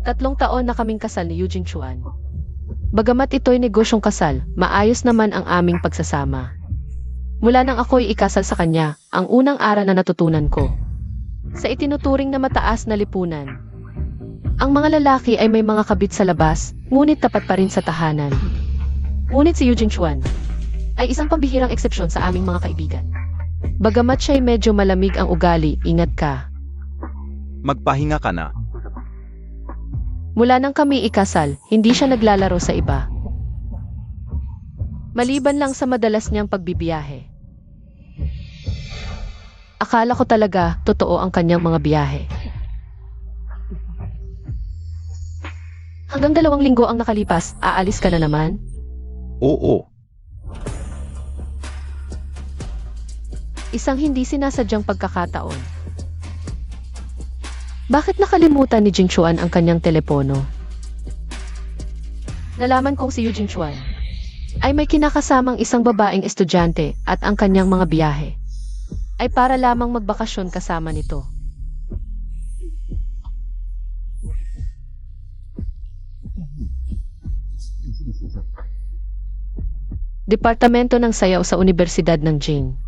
3 taon na kaming kasal ni Eugene Chuan. Bagamat ito'y negosyong kasal, maayos naman ang aming pagsasama. Mula nang ako'y ikasal sa kanya, ang unang aral na natutunan ko. Sa itinuturing na mataas na lipunan. Ang mga lalaki ay may mga kabit sa labas, ngunit tapat pa rin sa tahanan. Ngunit si Eugene Chuan ay isang pambihirang eksepsyon sa aming mga kaibigan. Bagamat siya'y medyo malamig ang ugali, ingat ka. Magpahinga ka na. Mula nang kami ikasal, hindi siya naglalaro sa iba. Maliban lang sa madalas niyang pagbibiyahe. Akala ko talaga, totoo ang kanyang mga biyahe. Hanggang 2 linggo ang nakalipas, aalis ka na naman? Oo. Isang hindi sinasadyang pagkakataon. Bakit nakalimutan ni Jing Chuan ang kanyang telepono? Nalaman kong si Eugene Chuan ay may kinakasamang isang babaeng estudyante at ang kanyang mga biyahe ay para lamang magbakasyon kasama nito. Departamento ng Sayaw sa Universidad ng Jing.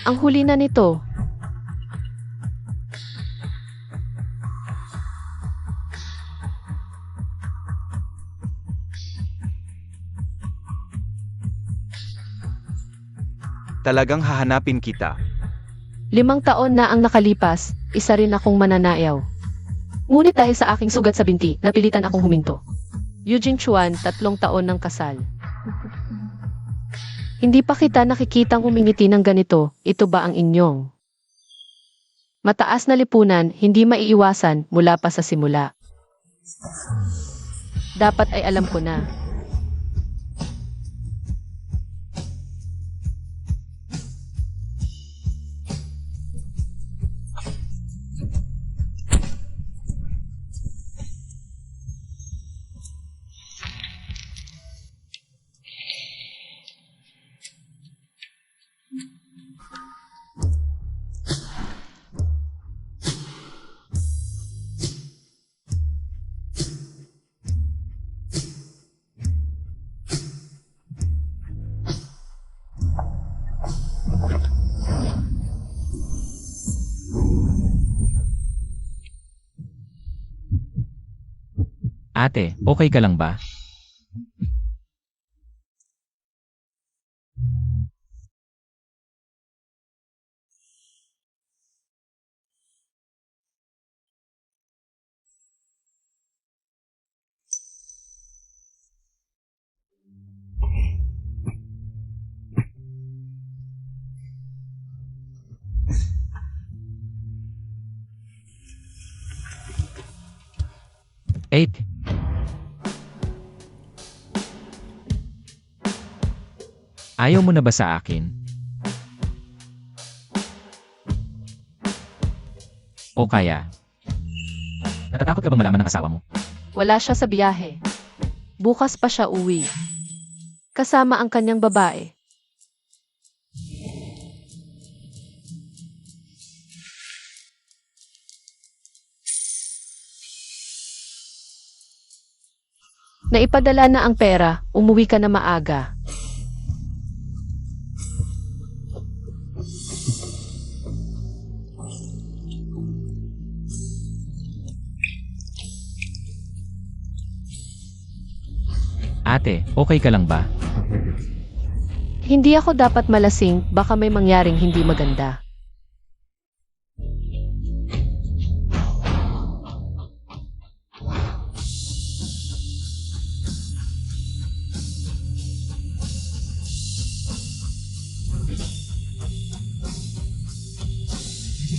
Ang huli na nito. Talagang hahanapin kita. 5 taon na ang nakalipas, isa rin akong mananayaw. Ngunit dahil sa aking sugat sa binti, napilitan akong huminto. Eugene Chuan, 3 taon ng kasal. Hindi pa kita nakikitang humingiti ng ganito, ito ba ang inyong? Mataas na lipunan, hindi maiiwasan mula pa sa simula. Dapat ay alam ko na. Ate, okay ka lang ba? Eight. Ayaw mo na ba sa akin? O kaya? Natatakot ka ba malaman ng asawa mo? Wala siya sa biyahe. Bukas pa siya uwi. Kasama ang kanyang babae. Naipadala na ang pera, umuwi ka na maaga. Ate, okay ka lang ba? Hindi ako dapat malasing, baka may mangyaring hindi maganda.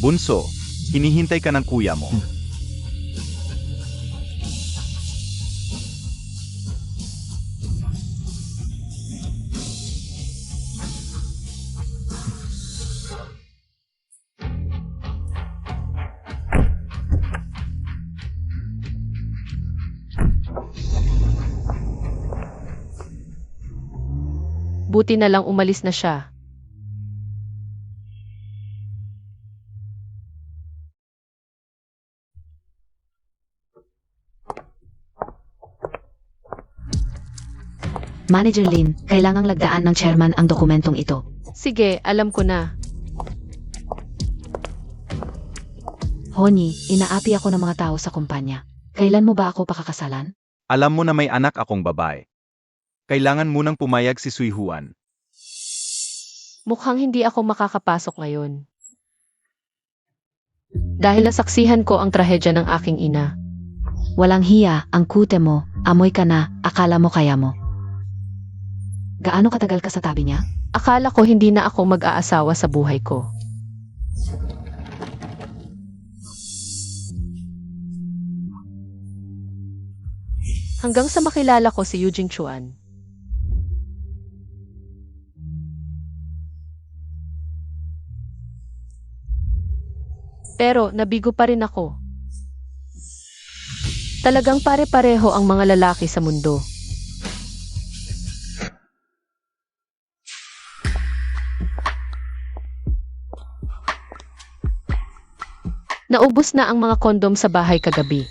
Bunso, hinihintay ka ng kuya mo. Buti na lang umalis na siya. Manager Lin, kailangang lagdaan ng chairman ang dokumentong ito. Sige, alam ko na. Honey, inaapi ako ng mga tao sa kumpanya. Kailan mo ba ako pakakasalan? Alam mo na may anak akong babae. Kailangan munang pumayag si Sui Juan. Mukhang hindi ako makakapasok ngayon. Dahil nasaksihan ko ang trahedya ng aking ina. Walang hiya, ang kute mo, amoy ka na, akala mo kaya mo. Gaano katagal ka sa tabi niya? Akala ko hindi na ako mag-aasawa sa buhay ko. Hanggang sa makilala ko si Eugene Chuan. Pero nabigo pa rin ako. Talagang pare-pareho ang mga lalaki sa mundo. Naubos na ang mga kondom sa bahay kagabi.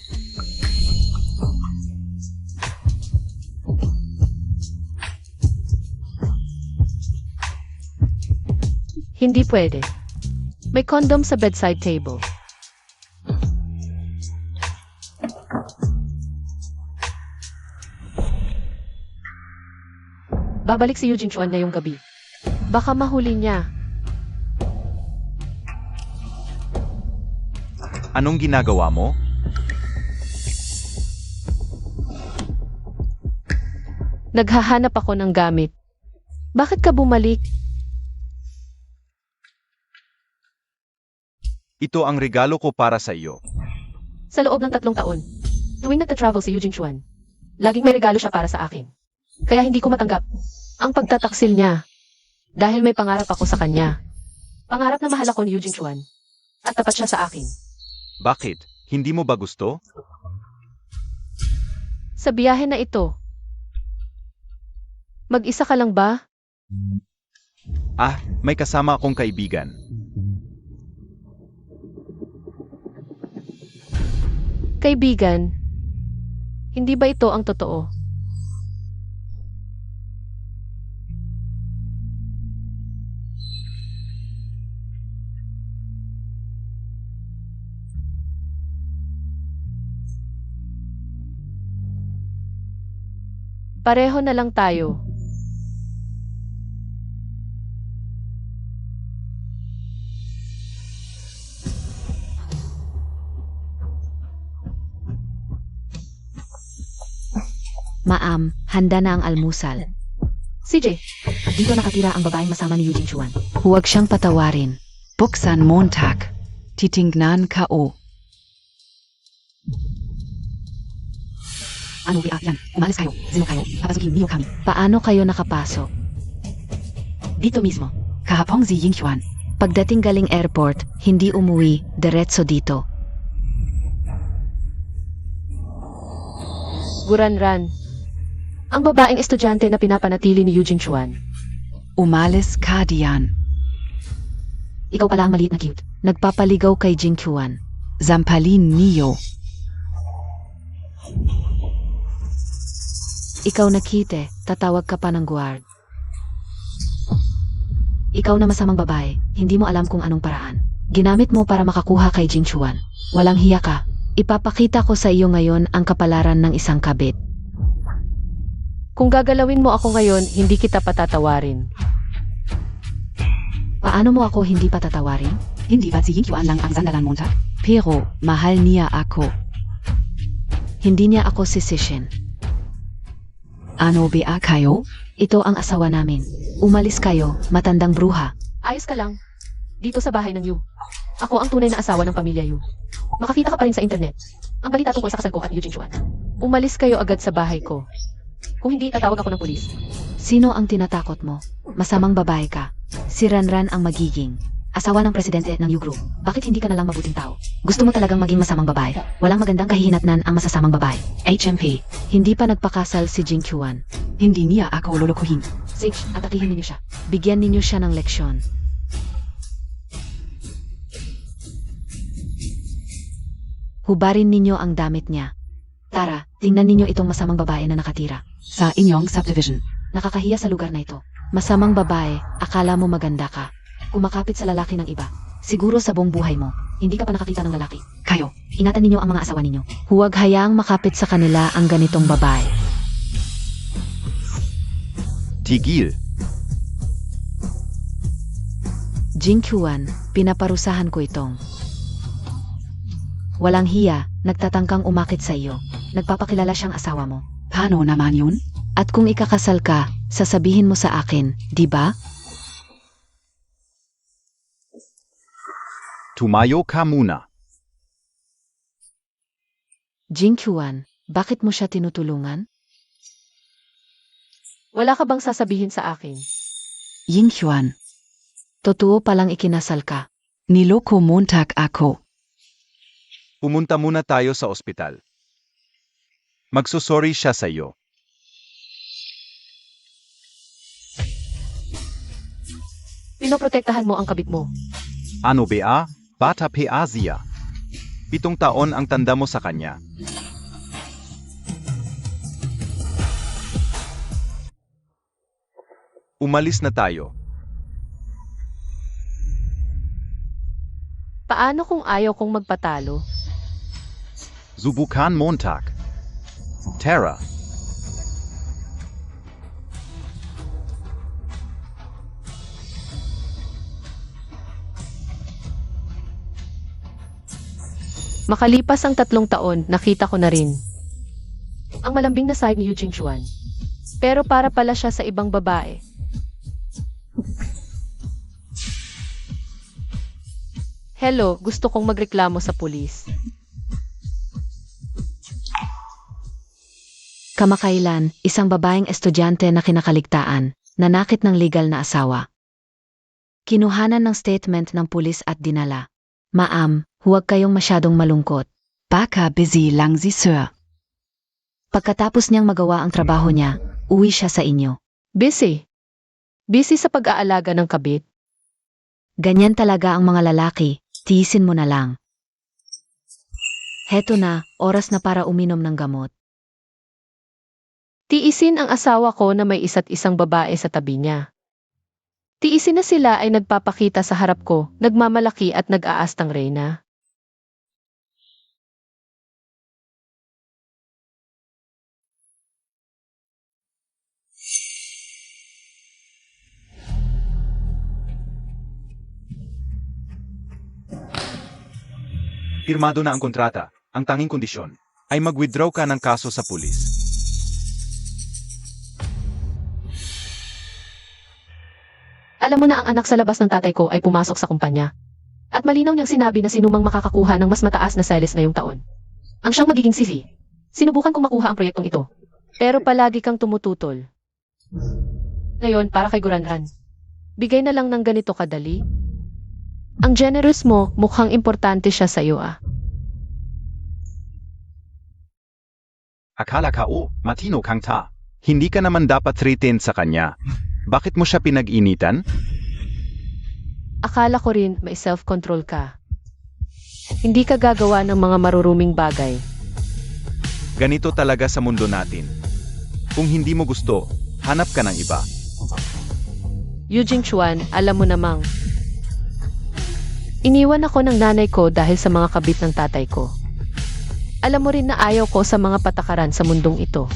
Hindi pwede. May kondom sa bedside table. Babalik si Eugene Chuan ngayong gabi. Baka mahuli niya. Anong ginagawa mo? Naghahanap ako ng gamit. Bakit ka bumalik? Ito ang regalo ko para sa iyo. Sa loob ng 3 taon, tuwing nagta-travel si Eugene Chuan, laging may regalo siya para sa akin. Kaya hindi ko matanggap ang pagtataksil niya. Dahil may pangarap ako sa kanya. Pangarap na mahal ako ni Eugene Chuan. At tapat siya sa akin. Bakit? Hindi mo ba gusto? Sa biyahe na ito, mag-isa ka lang ba? Ah, may kasama akong kaibigan. Kaibigan, hindi ba ito ang totoo? Pareho na lang tayo. Ma'am, handa na ang almusal. CJ, Dito nakatira ang babaeng masama ni Eugene Chuan. Huwag siyang patawarin. Buksan Montag. Titingnan ko. Ano yan? Umalis kayo. Sino kayo? Papasukin niyo kami. Paano kayo nakapasok? Dito mismo. Kahapon si Ying Chuan. Pagdating galing airport, hindi umuwi, diretso dito. Guranran. Ang babaeng estudyante na pinapanatili ni Eugene Chuan. Umalis ka diyan. Ikaw pala ang maliit na cute. Nagpapaligaw kay Jing Chuan. Zampalin niyo. Ikaw nakite, tatawag ka pa ng guard. Ikaw na masamang babae, hindi mo alam kung anong paraan. Ginamit mo para makakuha kay Jing Chuan. Walang hiya ka. Ipapakita ko sa iyo ngayon ang kapalaran ng isang kabit. Kung gagalawin mo ako ngayon, hindi kita patatawarin. Paano mo ako hindi patatawarin? Hindi ba si Ying Chuan lang ang sandalan Montag? Pero, mahal niya ako. Hindi niya ako sisishin. Ano ba kayo? Ito ang asawa namin. Umalis kayo, matandang bruha. Ayos ka lang. Dito sa bahay ng Yu. Ako ang tunay na asawa ng pamilya Yu. Makakita ka pa rin sa internet. Ang balita tungkol sa kasal ko at Eugene Chuan. Umalis kayo agad sa bahay ko. Kung hindi, tatawag ako ng pulis. Sino ang tinatakot mo? Masamang babae ka. Si Ranran ang magiging asawa ng presidente ng U-Group. Bakit hindi ka na lang mabuting tao? Gusto mo talagang maging masamang babae? Walang magandang kahihinatnan ang masasamang babae. HMP. Hindi pa nagpakasal si Jing Chuan. Hindi niya ako lulukuhin. Sage, atakihin ninyo siya. Bigyan ninyo siya ng leksyon. Hubarin ninyo ang damit niya. Tara, tingnan ninyo itong masamang babae na nakatira. Sa inyong subdivision. Nakakahiya sa lugar na ito. Masamang babae, akala mo maganda ka. Kumakapit sa lalaki ng iba. Siguro sa buong buhay mo, hindi ka pa nakakita ng lalaki. Kayo. Ingatan ninyo ang mga asawa ninyo. Huwag hayaang makapit sa kanila ang ganitong babae. Tigil. Jingkyuan, pinaparusahan ko itong. Walang hiya, nagtatangkang umakit sa iyo. Nagpapakilala siyang asawa mo. Paano naman yun? At kung ikakasal ka, sasabihin mo sa akin, di ba? Tumayo ka muna. Jingkyuan, bakit mo siya tinutulungan? Wala ka bang sasabihin sa akin? Yinghyuan. Totoo palang ikinasal ka. Niloko Montag ako. Pumunta muna tayo sa ospital. Magsusorry siya sa iyo. Pinoprotektahan mo ang kabit mo. Ano ba? Bata pa Asia. 7 taon ang tanda mo sa kanya. Umalis na tayo. Paano kung ayaw kong magpatalo? Subukan Montag. Tara. Makalipas ang 3 taon, nakita ko na rin ang malambing na side ni Eugene Chuan. Pero para pala siya sa ibang babae. Hello, gusto kong magreklamo sa pulis. Kamakailan, isang babaeng estudyante na kinakaligtaan, nanakit ng legal na asawa. Kinuhanan ng statement ng pulis at dinala. Ma'am, huwag kayong masyadong malungkot. Baka busy lang si Sir. Pagkatapos niyang magawa ang trabaho niya, uwi siya sa inyo. Busy. Busy sa pag-aalaga ng kabit. Ganyan talaga ang mga lalaki, tiisin mo na lang. Heto na, oras na para uminom ng gamot. Tiisin ang asawa ko na may isa't isang babae sa tabi niya. Tiisin na sila ay nagpapakita sa harap ko, nagmamalaki at nag-aastang reyna. Pirmado na ang kontrata. Ang tanging kondisyon ay mag-withdraw ka ng kaso sa pulis. Alam mo na ang anak sa labas ng tatay ko ay pumasok sa kumpanya. At malinaw niyang sinabi na sinumang makakakuha ng mas mataas na sales ngayong taon. Ang siyang magiging CV. Sinubukan kong makuha ang proyektong ito. Pero palagi kang tumututol. Ngayon, para kay Guranran. Bigay na lang ng ganito kadali. Ang generous mo, mukhang importante siya sa iyo ah. Akala ka matino kang ta. Hindi ka naman dapat threaten sa kanya. Bakit mo siya pinag-initan? Akala ko rin may self-control ka. Hindi ka gagawa ng mga maruruming bagay. Ganito talaga sa mundo natin. Kung hindi mo gusto, hanap ka ng iba. Eugene Chuan, alam mo namang. Iniwan ako ng nanay ko dahil sa mga kabit ng tatay ko. Alam mo rin na ayaw ko sa mga patakaran sa mundong ito.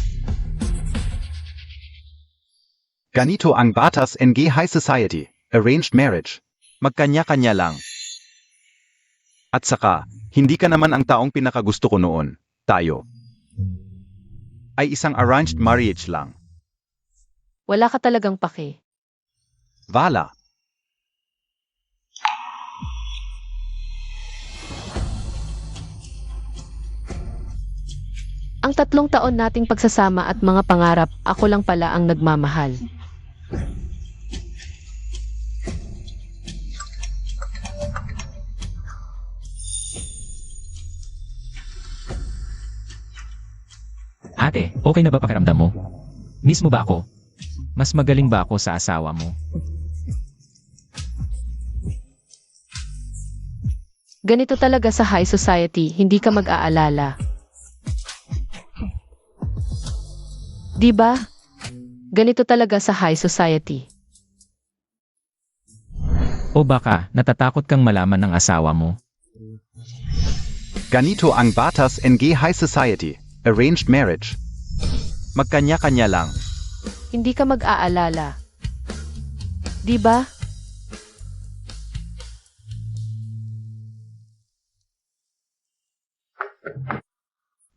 Ganito ang batas ng high society, arranged marriage. Magkanya-kanya lang. At saka, hindi ka naman ang taong pinakagusto ko noon, tayo. Ay isang arranged marriage lang. Wala ka talagang pake. Vala. Ang 3 taon nating pagsasama at mga pangarap, ako lang pala ang nagmamahal. Ate, okay na ba pakiramdam mo? Miss mo ba ako? Mas magaling ba ako sa asawa mo? Ganito talaga sa high society, hindi ka mag-aalala. Di ba? Ganito talaga sa high society. O baka, natatakot kang malaman ng asawa mo? Ganito ang batas NG High Society, arranged marriage. Magkanya-kanya lang. Hindi ka mag-aalala. Di ba?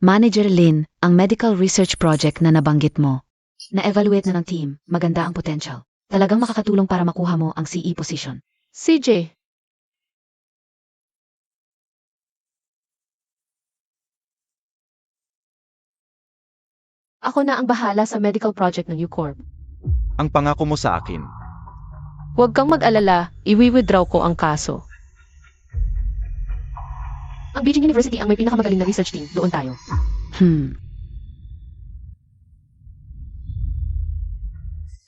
Manager Lin, ang medical research project na nabanggit mo. Na-evaluate na ng team, maganda ang potential. Talagang makakatulong para makuha mo ang CE position. CJ, ako na ang bahala sa medical project ng UCorp. Ang pangako mo sa akin. Huwag kang mag-alala, iwi-withdraw ko ang kaso. Ang Beijing University ang may pinakamagaling na research team. Doon tayo.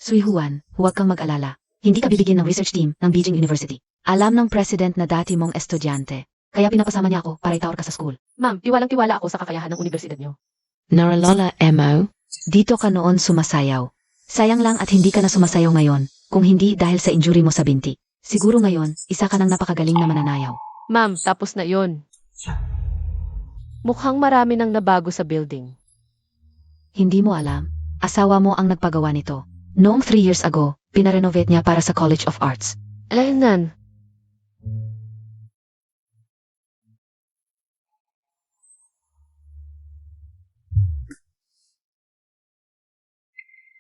Sui Juan, huwag kang mag-alala. Hindi ka bibigyan ng research team ng Beijing University. Alam ng president na dati mong estudyante. Kaya pinapasama niya ako para itawar ka sa school. Ma'am, tiwalang-tiwala ako sa kakayahan ng universidad niyo. Naralola Mo, dito ka noon sumasayaw. Sayang lang at hindi ka na sumasayaw ngayon, kung hindi dahil sa injury mo sa binti. Siguro ngayon, isa ka ng napakagaling na mananayaw. Ma'am, tapos na yon. Mukhang marami nang nabago sa building. Hindi mo alam, asawa mo ang nagpagawa nito. Noong 3 years ago, pinarenovate niya para sa College of Arts. Alaynan.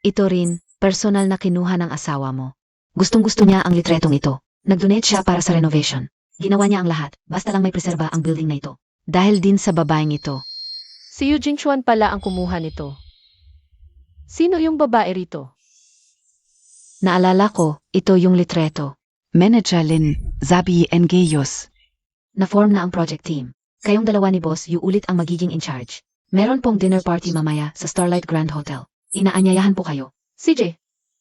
Ito rin, personal na kinuha ng asawa mo. Gustong-gusto niya ang litretong ito. Nag-donate siya para sa renovation. Ginawa niya ang lahat, basta lang may preserba ang building na ito. Dahil din sa babaeng ito. Si Eugene Chuan pala ang kumuha nito. Sino yung babae rito? Naalala ko, ito yung litreto. Manager Lin, Zabi Engeyos. Na-form na ang project team. Kayong dalawa ni Boss Yu ulit ang magiging in charge. Meron pong dinner party mamaya sa Starlight Grand Hotel. Inaanyayahan po kayo. CJ.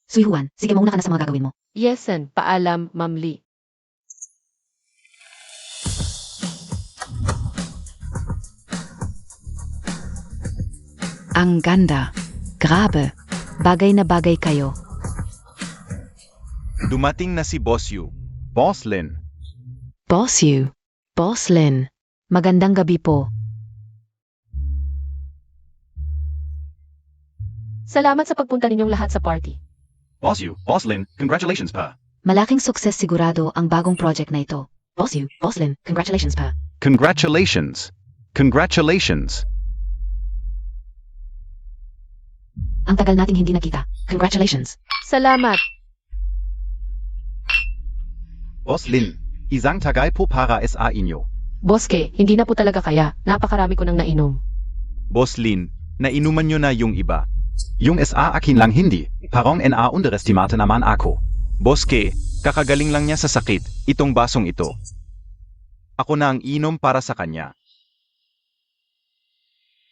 Sui Juan, sige mauna ka na sa mga gagawin mo. Yesen, paalam, Ma'am Lee. Ang ganda. Grabe. Bagay na bagay kayo. Dumating na si Boss Yu. Boss Lin. Boss you. Boss Lin, magandang gabi po. Salamat sa pagpunta ninyong lahat sa party. Boss Yu, Boss Lin, congratulations pa. Malaking sukses sigurado ang bagong project na ito. Boss Yu, Boss Lin, congratulations pa. Congratulations. Congratulations. Ang tagal nating hindi nakita. Congratulations. Salamat. Boss Lin, isang tagay po para sa inyo. Boske, hindi na po talaga kaya. Napakarami ko nang nainom. Boss Lin, nainuman nyo na yung iba. Yung SA akin lang hindi, parang NA underestimate naman ako. Boske, kakagaling lang niya sa sakit, itong basong ito. Ako na ang inom para sa kanya.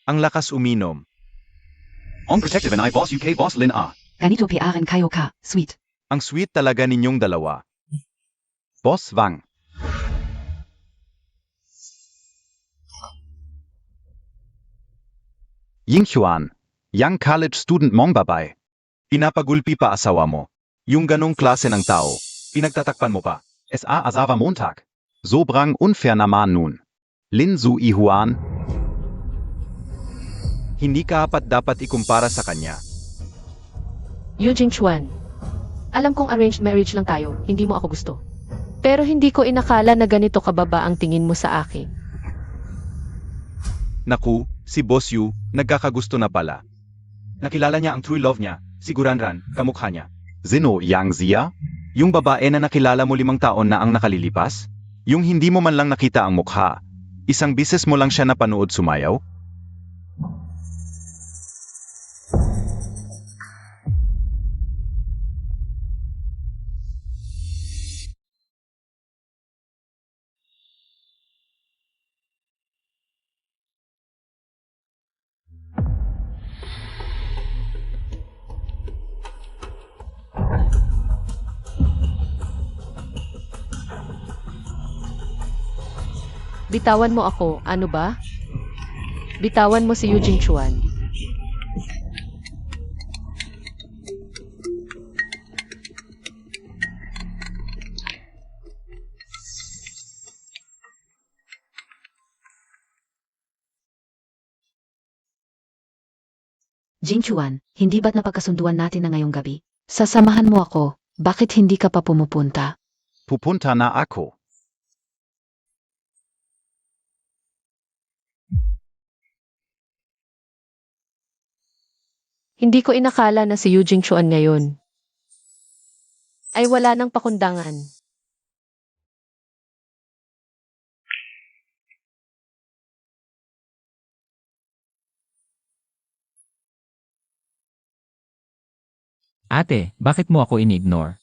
Ang lakas uminom. On protective and I Boss UK Boss Lin A. Ganito PRN kayo ka, sweet. Ang sweet talaga ninyong dalawa. Boss Wang. Ying Xuan, young college student mong babay. Pinapagulpi pa asawa mo. Yung ganong klase ng tao, pinagtatakpan mo pa. SA Azava Montag. Sobrang unfair naman nun. Lin Zu Ihuan. Hindi ka dapat ikumpara sa kanya. Eugene Chuan. Alam kong arranged marriage lang tayo, hindi mo ako gusto. Pero hindi ko inakala na ganito kababa ang tingin mo sa akin. Naku, si Boss Yu, nagkakagusto na pala. Nakilala niya ang true love niya, siguranran, kamukha niya. Zino Yang Zia? Yung babae na nakilala mo 5 taon na ang nakalilipas? Yung hindi mo man lang nakita ang mukha. Isang bises mo lang siya napanood sumayaw? Bitawan mo ako, ano ba? Bitawan mo si Eugene Chuan. Jing Chuan, hindi ba't napagkasunduan natin na ngayong gabi? Sasamahan mo ako, bakit hindi ka pa pumupunta? Pupunta na ako. Hindi ko inakala na si Eugene Chuan ngayon ay wala ng pakundangan. Ate, bakit mo ako ini-ignore?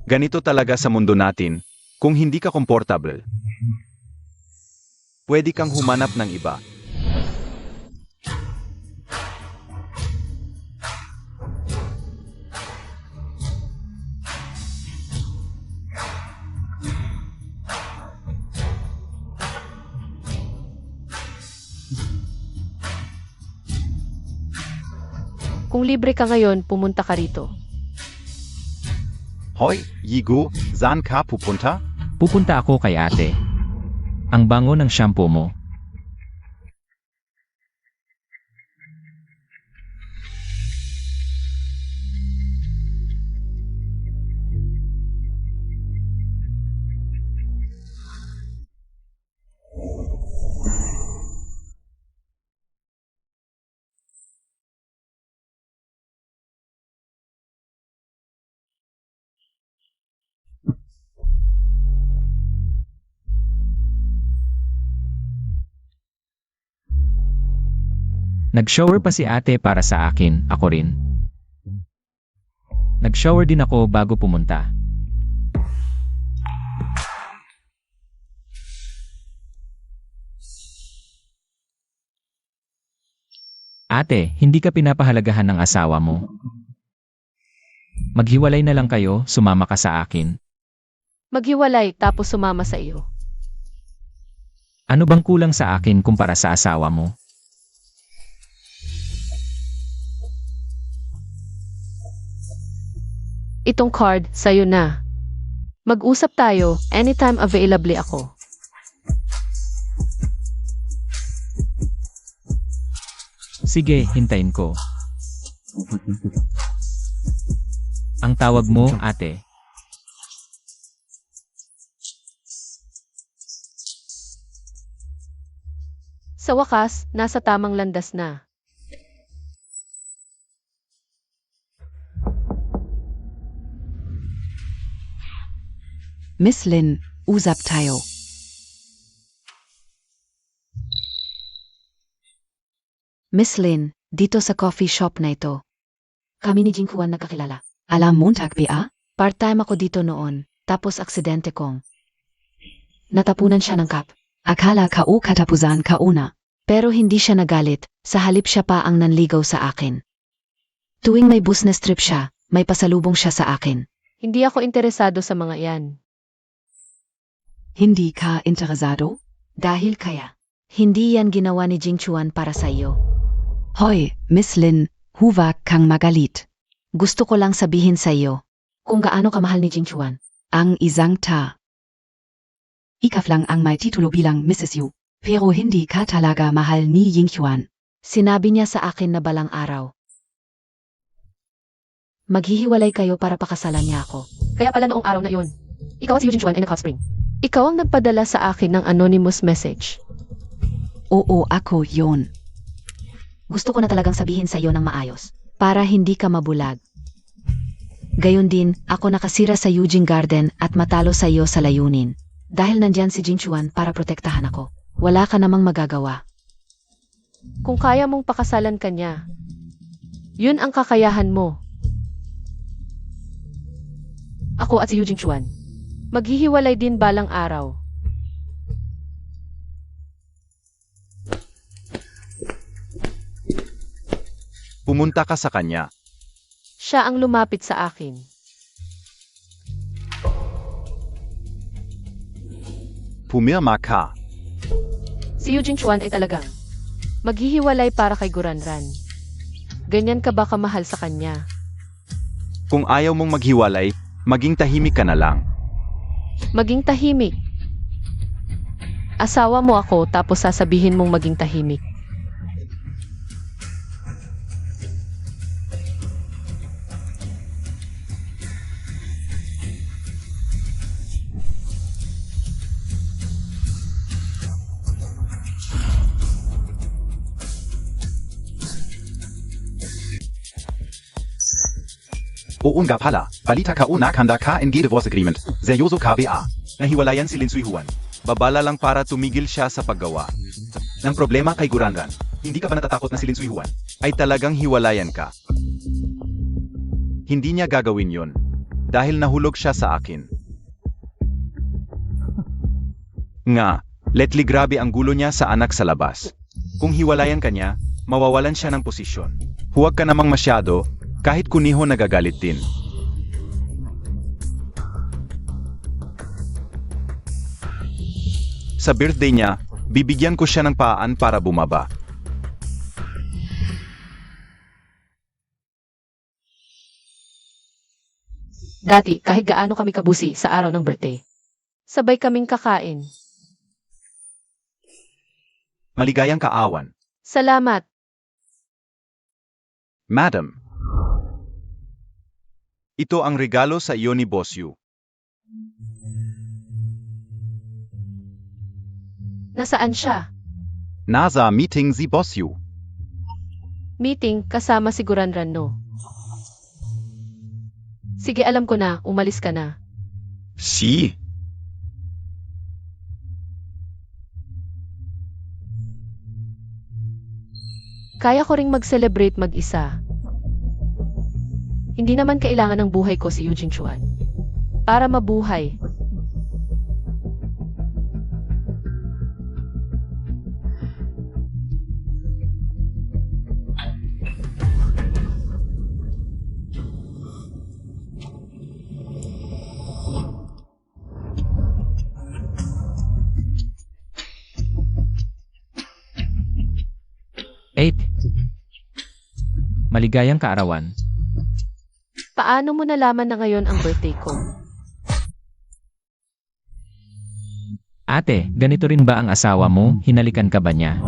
Ganito talaga sa mundo natin, kung hindi ka komportable. Pwede kang humanap ng iba. Kung libre ka ngayon, pumunta ka rito. Hoy, Yigu, saan ka pupunta? Pupunta ako kay ate. Ang bango ng shampoo mo. Nag-shower pa si ate para sa akin, ako rin. Nag-shower din ako bago pumunta. Ate, hindi ka pinapahalagahan ng asawa mo. Maghiwalay na lang kayo, sumama ka sa akin. Maghiwalay tapos sumama sa iyo. Ano bang kulang sa akin kumpara sa asawa mo? Itong card, sa'yo na. Mag-usap tayo, anytime available ako. Sige, hintayin ko. Ang tawag mo, ate. Sa wakas, nasa tamang landas na. Miss Lin, usap tayo. Miss Lin, dito sa coffee shop na ito. Kami ni Jing Chuan nagkakilala. Alam Montag ba? Part-time ako dito noon, tapos aksidente kong. Natapunan siya ng cup. Akala ka o katapusan ka una. Pero hindi siya nagalit, sa halip siya pa ang nanligaw sa akin. Tuwing may business trip siya, may pasalubong siya sa akin. Hindi ako interesado sa mga yan. Hindi ka interesado? Dahil kaya, hindi yan ginawa ni Jing Chuan para sa iyo. Hoy, Miss Lin, huwag kang magalit. Gusto ko lang sabihin sa iyo, kung gaano kamahal ni Jing Chuan. Ang isang ta. Ikaw lang ang may titulo bilang Mrs. Yu, pero hindi ka talaga mahal ni Ying Chuan. Sinabi niya sa akin na balang araw. Maghihiwalay kayo para pakasalan niya ako. Kaya pala noong araw na yun, ikaw at si Eugene Chuan ay nag-hot spring. Ikaw ang nagpadala sa akin ng anonymous message. Oo, ako yon. Gusto ko na talagang sabihin sa iyo ng maayos, para hindi ka mabulag. Gayon din, ako nakasira sa Eugene Garden at matalo sa iyo sa layunin. Dahil nandyan si Jing Chuan para protektahan ako. Wala ka namang magagawa. Kung kaya mong pakasalan ka niya, yun ang kakayahan mo. Ako at si Eugene Chuan, maghihiwalay din balang araw. Pumunta ka sa kanya. Siya ang lumapit sa akin. Pumirma ka. Si Eugene Chuan ay talagang maghihiwalay para kay Guranran. Ganyan ka ba kamahal sa kanya? Kung ayaw mong maghiwalay, maging tahimik ka na lang. Maging tahimik. Asawa mo ako tapos sasabihin mong maging tahimik. Oo nga pala, balita ka una handa ka and divorce agreement. Seryoso KBA. Nahiwalayan si Lin Sui Juan. Babala lang para tumigil siya sa paggawa. Ng problema kay Guranran. Hindi ka ba natatakot na si Lin Sui Juan ay talagang hiwalayan ka? Hindi niya gagawin yon. Dahil nahulog siya sa akin. Nga, letli grabe ang gulo niya sa anak sa labas. Kung hiwalayan ka niya, mawawalan siya ng posisyon. Huwag ka namang masyado, kahit kuniho nagagalit din. Sa birthday niya, bibigyan ko siya ng paan para bumaba. Dati, kahit gaano kami kabusi sa araw ng birthday, sabay kaming kakain. Maligayang kaawan. Salamat. Madam. Ito ang regalo sa iyo ni Boss Yu. Nasaan siya? Nasa meeting si Boss Yu. Meeting kasama si Guranran, no? Sige, alam ko na, umalis ka na. Si. Kaya ko ring mag-celebrate mag-isa. Hindi naman kailangan ng buhay ko si Eugene Chuan. Para mabuhay. Eight. Maligayang kaarawan. Paano mo nalaman na ngayon ang birthday ko? Ate, ganito rin ba ang asawa mo? Hinalikan ka ba niya?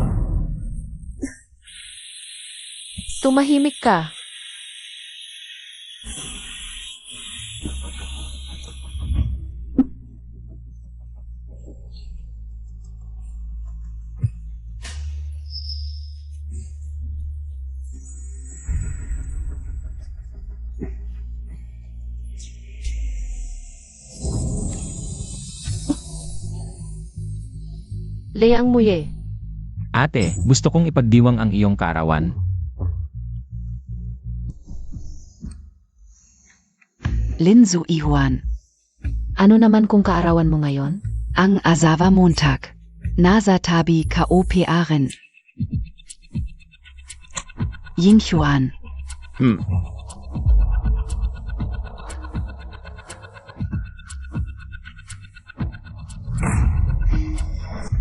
Tumahimik ka. Leang Muye. Ate, gusto kong ipagdiwang ang iyong kaarawan. Lin Sui Juan. Ano naman kung kaarawan mo ngayon? Ang Asawa Montag. Nasa tabi KOPAren. Ying Xuan.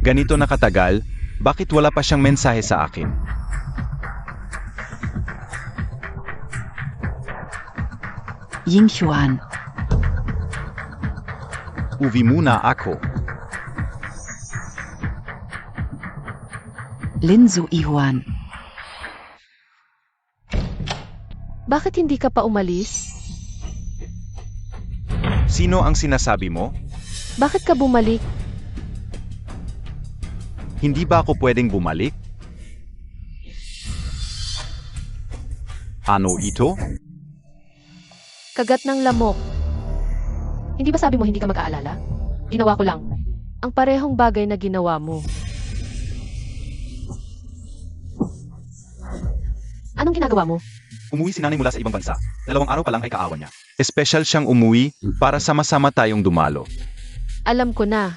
Ganito na katagal, bakit wala pa siyang mensahe sa akin? Ying Xuan. Uwi muna ako. Lin Sui Juan. Bakit hindi ka pa umalis? Sino ang sinasabi mo? Bakit ka bumalik? Hindi ba ako pwedeng bumalik? Ano ito? Kagat ng lamok. Hindi ba sabi mo hindi ka mag-aalala? Ginawa ko lang ang parehong bagay na ginawa mo. Anong ginagawa mo? Umuwi si nanay mula sa ibang bansa. 2 araw pa lang ay kaawan niya. Espesyal siyang umuwi para sama-sama tayong dumalo. Alam ko na.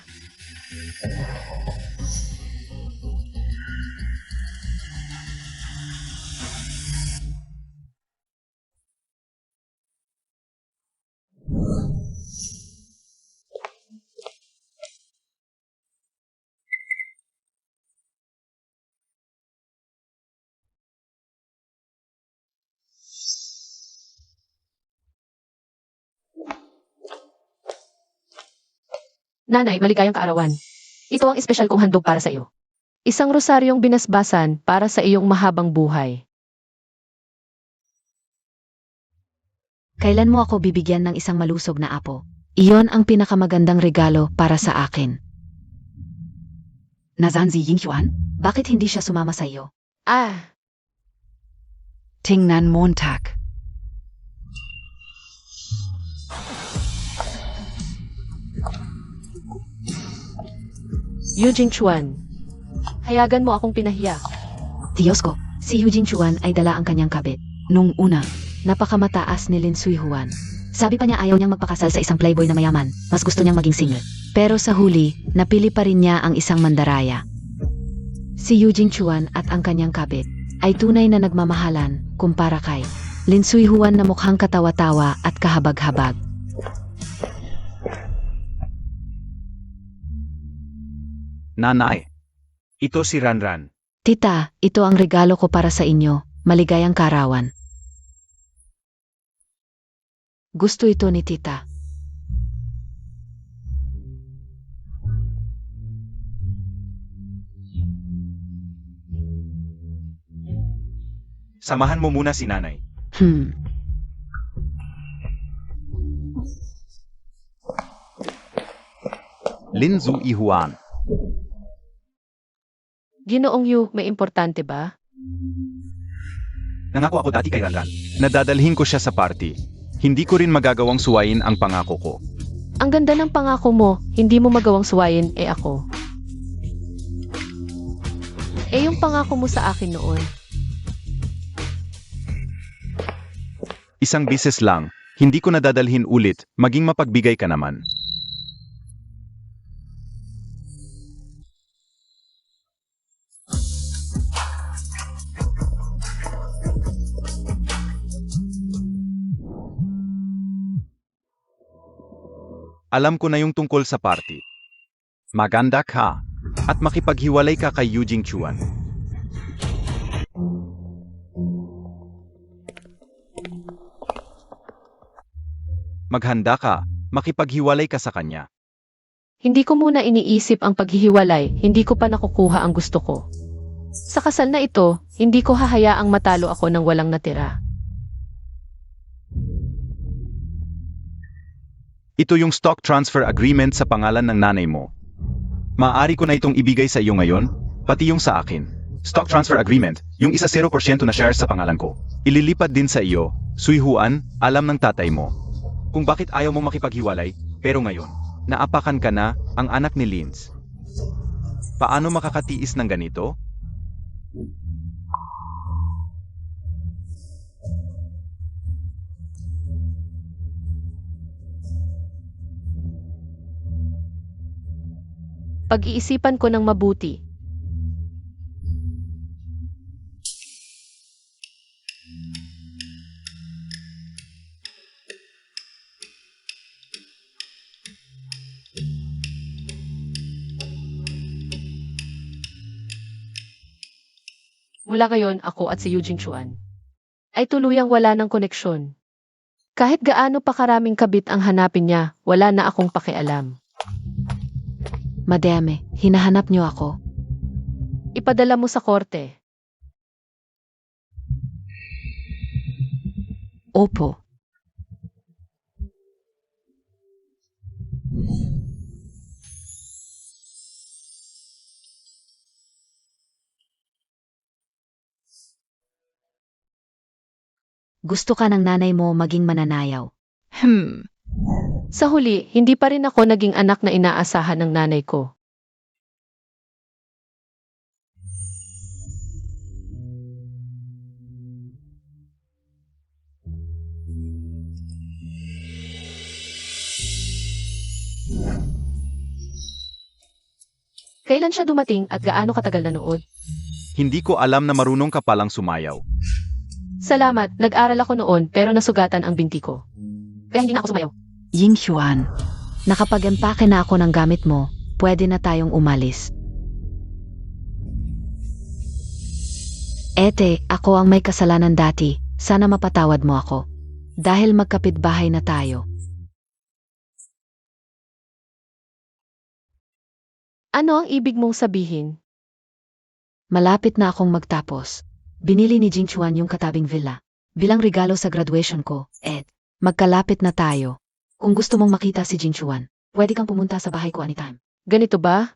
Nanay, maligayang kaarawan. Ito ang espesyal kong handog para sa iyo. Isang rosaryong binasbasan para sa iyong mahabang buhay. Kailan mo ako bibigyan ng isang malusog na apo? Iyon ang pinakamagandang regalo para sa akin. Nasaan si Yingyuan? Bakit hindi siya sumama sa iyo? Ah, Tingnan Montag. Eugene Chuan. Hayagan mo akong pinahiya. Diyos ko, si Eugene Chuan ay dala ang kanyang kabit. Nung una, Napakamataas ni Lin Sui Juan. Sabi pa niya ayaw niyang magpakasal sa isang playboy na mayaman. Mas gusto niyang maging single. Pero sa huli, napili pa rin niya ang isang mandaraya. Si Eugene Chuan at ang kanyang kabit ay tunay na nagmamahalan kumpara kay Lin Sui Juan na mukhang katawa-tawa at kahabag-habag. Nanay. Ito si Ranran. Tita, ito ang regalo ko para sa inyo. Maligayang karawan. Gusto ito ni tita. Samahan mo muna si nanay. Lin Zui Huan. Ginoong Yu, may importante ba? Nangako ako dati kay Ranran. Nadadalhin ko siya sa party. Hindi ko rin magagawang suwayin ang pangako ko. Ang ganda ng pangako mo, hindi mo magawang suwayin, ako. Yung pangako mo sa akin noon. Isang bises lang, hindi ko nadadalhin ulit, maging mapagbigay ka naman. Alam ko na yung tungkol sa party. Maganda ka, at makipaghiwalay ka kay Eugene Chuan. Maghanda ka, makipaghiwalay ka sa kanya. Hindi ko muna iniisip ang paghihiwalay, hindi ko pa nakukuha ang gusto ko. Sa kasal na ito, hindi ko hahayaang matalo ako ng walang natira. Ito yung stock transfer agreement sa pangalan ng nanay mo. Maaari ko na itong ibigay sa iyo ngayon, pati yung sa akin. Stock transfer agreement, yung isa 0% na shares sa pangalan ko. Ililipat din sa iyo, Sui Juan, alam ng tatay mo. Kung bakit ayaw mo makipaghiwalay, pero ngayon, naapakan ka na, ang anak ni Linz. Paano makakatiis ng ganito? Pag-iisipan ko ng mabuti. Mula ngayon, ako at si Eugene Chuan ay tuluyang wala ng koneksyon. Kahit gaano pa karaming kabit ang hanapin niya, wala na akong pakialam. Madame, hinahanap niyo ako. Ipadala mo sa korte. Opo. Gusto ka ng nanay mo maging mananayaw. Sa huli, hindi pa rin ako naging anak na inaasahan ng nanay ko. Kailan siya dumating at gaano katagal nanood? Hindi ko alam na marunong ka palang sumayaw. Salamat, nag-aral ako noon pero nasugatan ang binti ko. Kaya hindi na ako sumayaw. Yingyuan. Nakapag-empake na ako ng gamit mo, pwede na tayong umalis. Ete, ako ang may kasalanan dati, sana mapatawad mo ako. Dahil magkapitbahay na tayo. Ano ang ibig mong sabihin? Malapit na akong magtapos. Binili ni Jing Chuan yung katabing villa. Bilang regalo sa graduation ko, Ed. Magkalapit na tayo. Kung gusto mong makita si Jing Chuan, pwede kang pumunta sa bahay ko anytime. Ganito ba?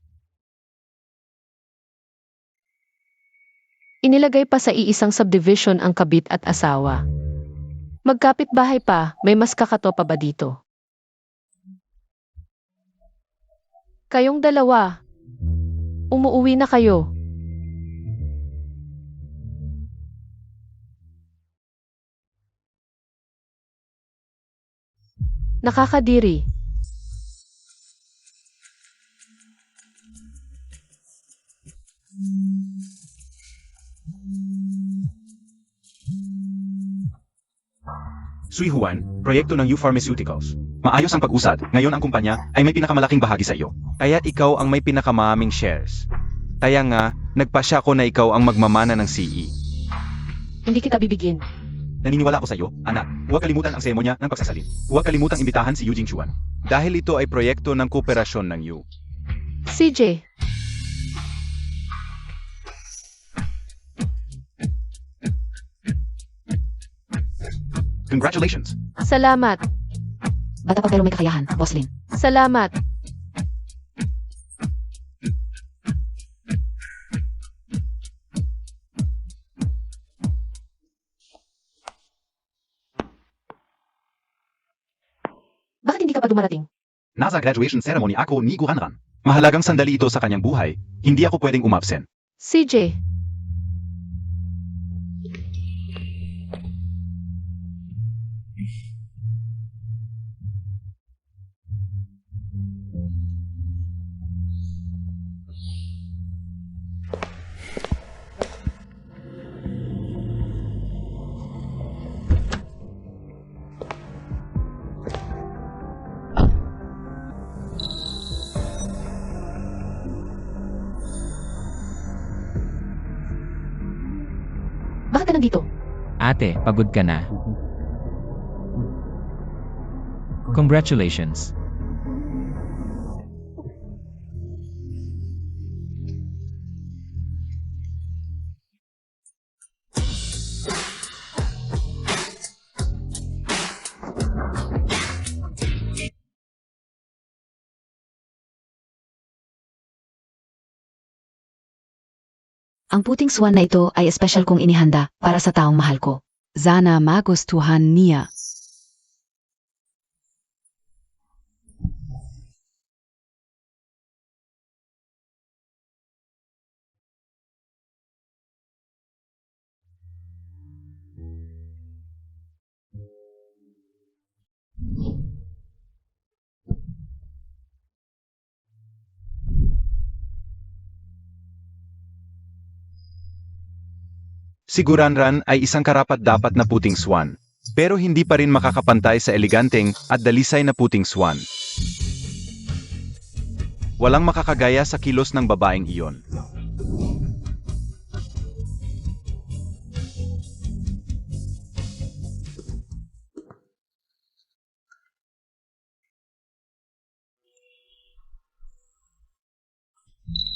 Inilagay pa sa iisang subdivision ang kabit at asawa. Magkapit bahay pa, may mas kakato pa ba dito? Kayong dalawa. Umuuwi na kayo. Nakakadiri. Sui Juan, proyekto ng U Pharmaceuticals. Maayos ang pag-usad, ngayon ang kumpanya ay may pinakamalaking bahagi sa iyo. Kaya't ikaw ang may pinakamaraming shares. Kaya nga, nagpasya ko na ikaw ang magmamana ng CE. Hindi kita bibigyan. Naniniwala ako sa iyo, anak. Huwag kalimutan ang seremonya ng pagsasalin. Huwag kalimutang imbitahan si Eugene Chuan. Dahil ito ay proyekto ng kooperasyon ng U. CJ, Congratulations! salamat. Bata pa pero may kakayahan, Boss Lin. Salamat. Bakit hindi ka pa dumarating? Nasa graduation ceremony ako ni Guranran. Mahalagang sandali ito sa kanyang buhay. Hindi ako pwedeng umabsen. CJ, bakit ka nandito? Ate, pagod ka na. Congratulations. Ang puting swan na ito ay espesyal kong inihanda para sa taong mahal ko. Sana magustuhan niya. Si Guranran ay isang karapat-dapat na puting swan. Pero hindi pa rin makakapantay sa eleganteng at dalisay na puting swan. Walang makakagaya sa kilos ng babaeng iyon.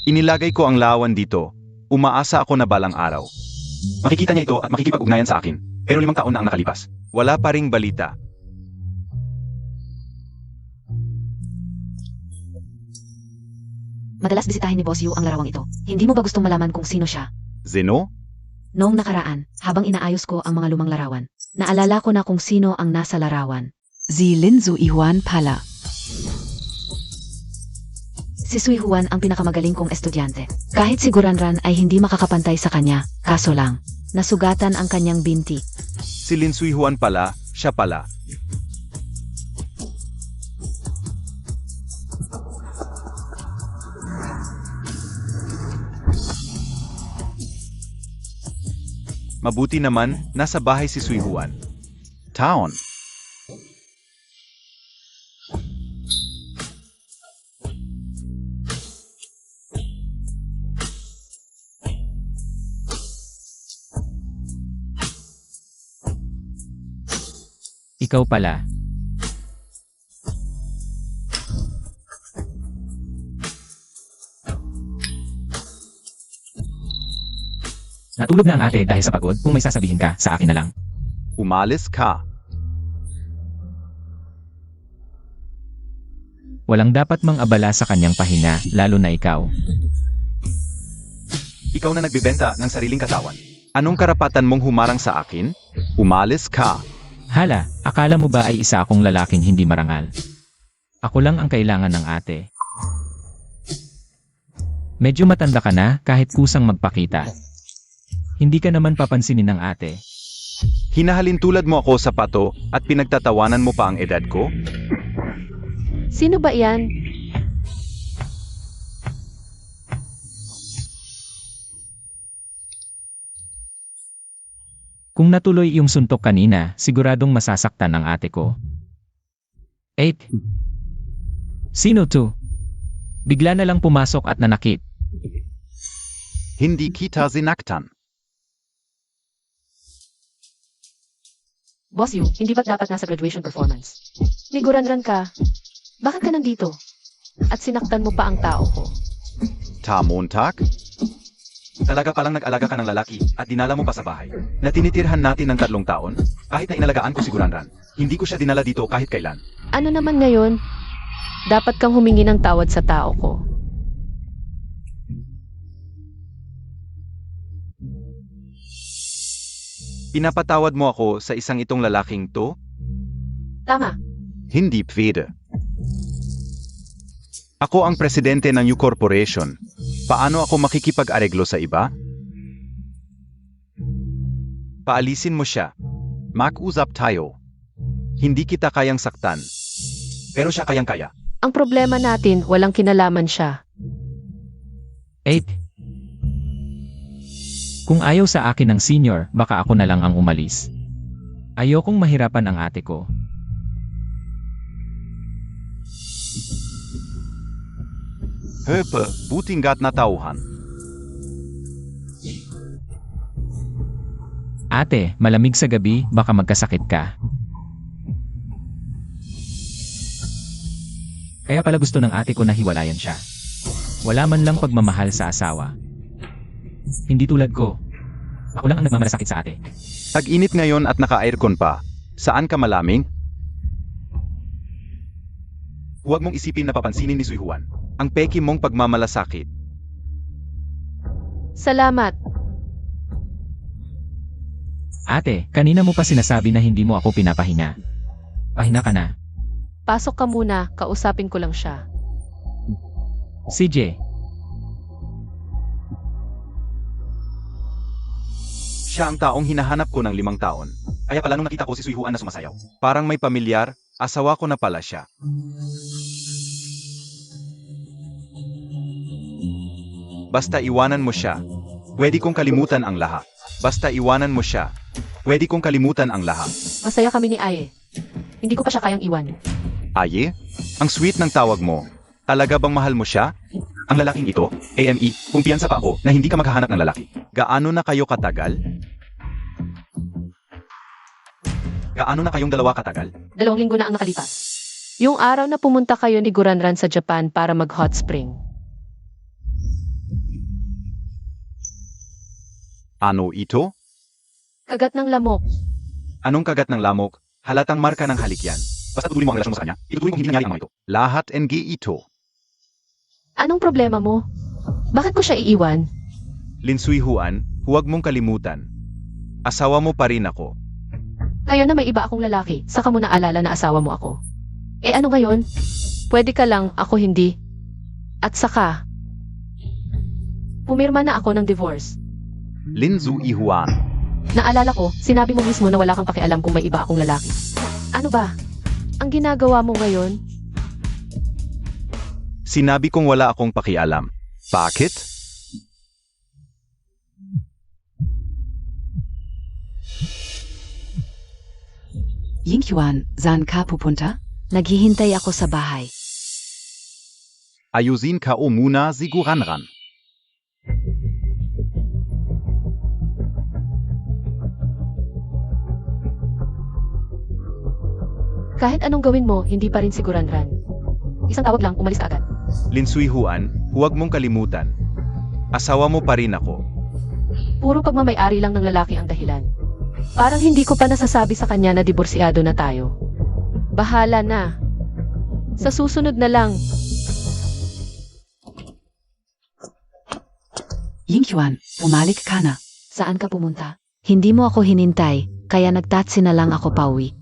Inilagay ko ang lawan dito. Umaasa ako na balang araw. Makikita niya ito at makikipag-ugnayan sa akin. Pero 5 taon na ang nakalipas. Wala pa ring balita. Madalas bisitahin ni Boss Yu ang larawang ito. Hindi mo ba gustong malaman kung sino siya? Zeno? Noong nakaraan, habang inaayos ko ang mga lumang larawan, naalala ko na kung sino ang nasa larawan. Si Linzu Ihuan pala. Si Sui Juan ang pinakamagaling kong estudyante. Kahit si Guranran ay hindi makakapantay sa kanya, kaso lang, nasugatan ang kanyang binti. Si Lin Sui Juan pala, siya pala. Mabuti naman, nasa bahay si Sui Juan. Town. Ikaw pala. Natulog na ang ate dahil sa pagod. Kung may sasabihin ka, sa akin na lang. Umalis ka. Walang dapat mang abala sa kanyang pahinga, lalo na ikaw. Ikaw na nagbibenta ng sariling katawan. Anong karapatan mong humarang sa akin? Umalis ka. Hala, akala mo ba ay isa akong lalaking hindi marangal? Ako lang ang kailangan ng ate. Medyo matanda ka na kahit kusang magpakita. Hindi ka naman papansinin ng ate. Hinahalin tulad mo ako sa pato at pinagtatawanan mo pa ang edad ko? Sino ba yan? Kung natuloy yung suntok kanina, siguradong masasaktan ang ate ko. 8. Sino to? Bigla na lang pumasok at nanakit. Hindi kita sinaktan. Boss Yu, hindi ba dapat nasa graduation performance? Niguranran ka. Bakit ka nandito? At sinaktan mo pa ang tao ko. Montag? Talaga palang nag-alaga ka ng lalaki at dinala mo pa sa bahay. Na tinitirhan natin ng 3 taon, kahit na inalagaan ko si Guranran. Hindi ko siya dinala dito kahit kailan. Ano naman ngayon? Dapat kang humingi ng tawad sa tao ko. Pinapatawad mo ako sa isang itong lalaking to? Tama. Hindi pwede. Ako ang presidente ng New Corporation. Paano ako makikipag-areglo sa iba? Paalisin mo siya. Mag-usap tayo. Hindi kita kayang saktan. Pero siya kayang-kaya. Ang problema natin, walang kinalaman siya. 8. Kung ayaw sa akin ng senior, baka ako na lang ang umalis. Ayokong mahirapan ang ate ko. Höpe, butingat na tauhan. Ate, malamig sa gabi, baka magkasakit ka. Kaya pala gusto ng ate ko na hiwalayan siya. Wala man lang pagmamahal sa asawa. Hindi tulad ko. Ako lang ang nagmamalasakit sa ate. Tag-init ngayon at naka-aircon pa. Saan ka malaming? Huwag mong isipin na papansinin ni Sui Juan. Ang peki mong pagmamalasakit. Salamat. Ate, kanina mo pa sinasabi na hindi mo ako pinapahinga. Pahinga ka na. Pasok ka muna, kausapin ko lang siya. CJ, Siya ang taong hinahanap ko ng 5 taon. Kaya pala nung nakita ko si Sui Juan na sumasayaw. Parang may pamilyar, asawa ko na pala siya. Basta iwanan mo siya. Pwede kong kalimutan ang lahat. Basta iwanan mo siya. Pwede kong kalimutan ang lahat. Masaya kami ni Aye. Hindi ko pa siya kayang iwan. Aye? Ang sweet ng tawag mo. Talaga bang mahal mo siya? Ang lalaking ito, AME, kumpiyansa pa ako na hindi ka maghahanap ng lalaki. Gaano na kayo katagal? Gaano na kayong dalawa katagal? 2 linggo na ang nakalipas. Yung araw na pumunta kayo ni Guranran sa Japan para mag-hot spring. Ano ito? Kagat ng lamok. Anong kagat ng lamok? Halatang marka ng halik yan. Basta tutuloy mo ang relasyon mo sa kanya, itutuloy mong hindi nangyari ang mga ito. Lahat NG ito. Anong problema mo? Bakit ko siya iiwan? Linsui Juan, huwag mong kalimutan. Asawa mo pa rin ako. Ngayon na may iba akong lalaki, saka mo naalala na asawa mo ako. Eh ano ngayon? Pwede ka lang, ako hindi. At saka, pumirma na ako ng divorce. Linsui Juan. Naalala ko, sinabi mo mismo na wala kang pakialam kung may iba akong lalaki. Ano ba? Ang ginagawa mo ngayon? Sinabi kong wala akong pakialam. Bakit? Yinghuan, saan ka pupunta? Naghihintay ako sa bahay. Ayusin ka o muna si Guranran. Kahit anong gawin mo, hindi pa rin siguranran. Isang tawag lang, umalis ka agad. Linsui Juan, huwag mong kalimutan. Asawa mo pa rin ako. Puro pagmamay-ari lang ng lalaki ang dahilan. Parang hindi ko pa nasasabi sa kanya na diborsyado na tayo. Bahala na. Sa susunod na lang. Yingchuan, bumalik ka na. Saan ka pumunta? Hindi mo ako hinintay, kaya nagtatsi na lang ako pauwi.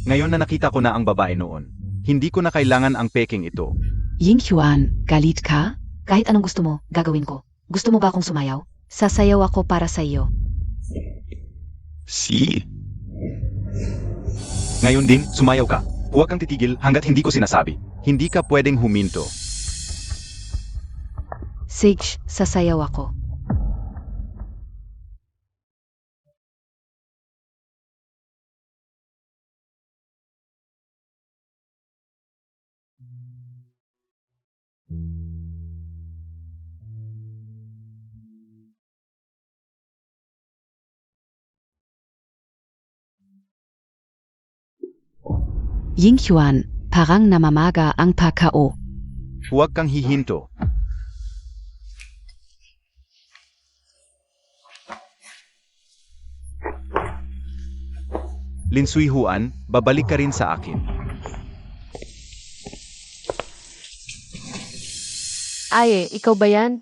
Ngayon na nakita ko na ang babae noon, hindi ko na kailangan ang peking ito. Yingchuan, galit ka? Kahit anong gusto mo, gagawin ko. Gusto mo ba akong sumayaw? Sasayaw ako para sa iyo. Si? Ngayon din, sumayaw ka. Huwag kang titigil hanggat hindi ko sinasabi. Hindi ka pwedeng huminto. Sige, sasayaw ako. Yingchuan, parang namamaga ang pakao. Huwag kang hihinto. Linsuy Huan, babalik ka rin sa akin. Aye, ikaw ba yan?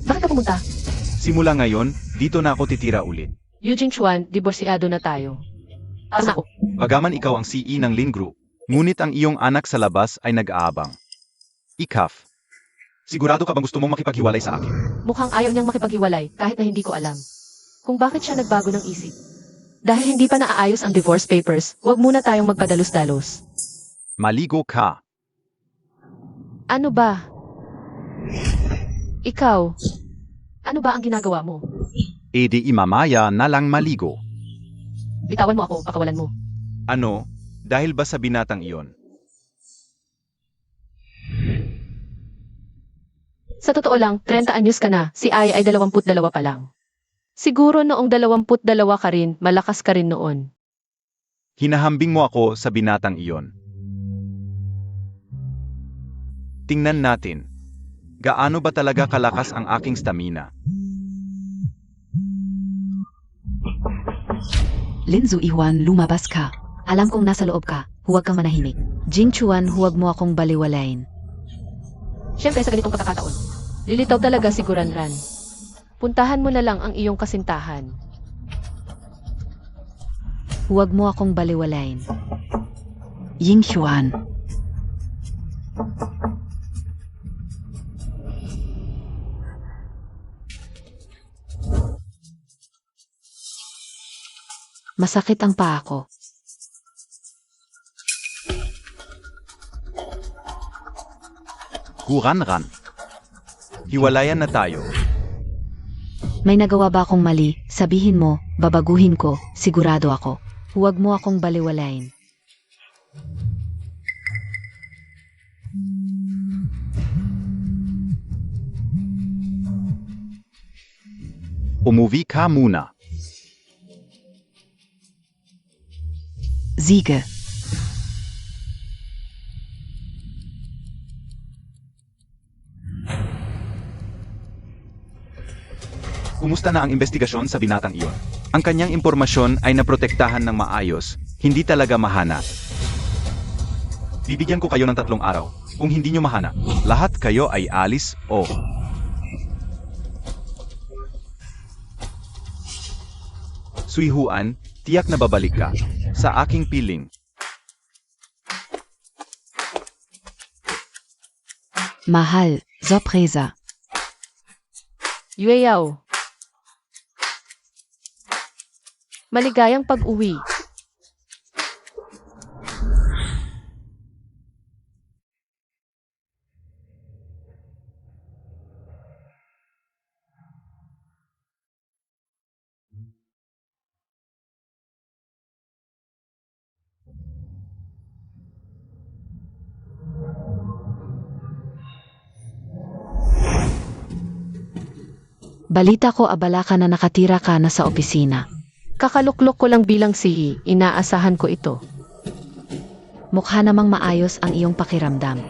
Bakit ka pumunta? Simula ngayon, dito na ako titira ulit. Eugene Chuan, diborsyado na tayo. Asa ako? Bagaman ikaw ang CE ng Lin Group, ngunit ang iyong anak sa labas ay nag-aabang. Ikaf. Sigurado ka bang gusto mong makipaghiwalay sa akin? Mukhang ayaw niyang makipaghiwalay kahit na hindi ko alam. Kung bakit siya nagbago ng isip. Dahil hindi pa naaayos ang divorce papers, huwag muna tayong magpadalos-dalos. Maligo ka. Ano ba? Ikaw, ano ba ang ginagawa mo? E di imamaya na lang maligo. Bitawan mo ako, pakawalan mo. Ano? Dahil ba sa binatang iyon? Sa totoo lang, 30 anyos ka na, si Ai ay 22 pa lang. Siguro noong 22 ka rin, malakas ka rin noon. Hinahambing mo ako sa binatang iyon. Tingnan natin. Gaano ba talaga kalakas ang aking stamina? Linzu Iwan, lumabas ka. Alam kong nasa loob ka, huwag kang manahimik. Jing Chuan, huwag mo akong baliwalain. Siyempre sa ganitong pagkakataon, lilitaw talaga si Guranran. Puntahan mo na lang ang iyong kasintahan. Huwag mo akong baliwalain. Yingchuan. Masakit ang paa ko. Guranran. Hiwalayan na tayo. May nagawa ba akong mali? Sabihin mo, babaguhin ko, sigurado ako. Huwag mo akong baliwalain. Umuwi ka muna. Siege. Kumusta na ang investigasyon sa binatang iyon? Ang kanyang impormasyon ay naprotektahan ng maayos, hindi talaga mahana. Bibigyan ko kayo ng 3 araw. Kung hindi nyo mahana, lahat kayo ay alis o... Suihuan, tiyak na babalik ka. Sa aking piling. Mahal, sorpresa. Yueyaw. Maligayang pag-uwi. Balita ko abala ka na nakatira ka na sa opisina. Kakaluklok ko lang bilang sihi, inaasahan ko ito. Mukha namang maayos ang iyong pakiramdam.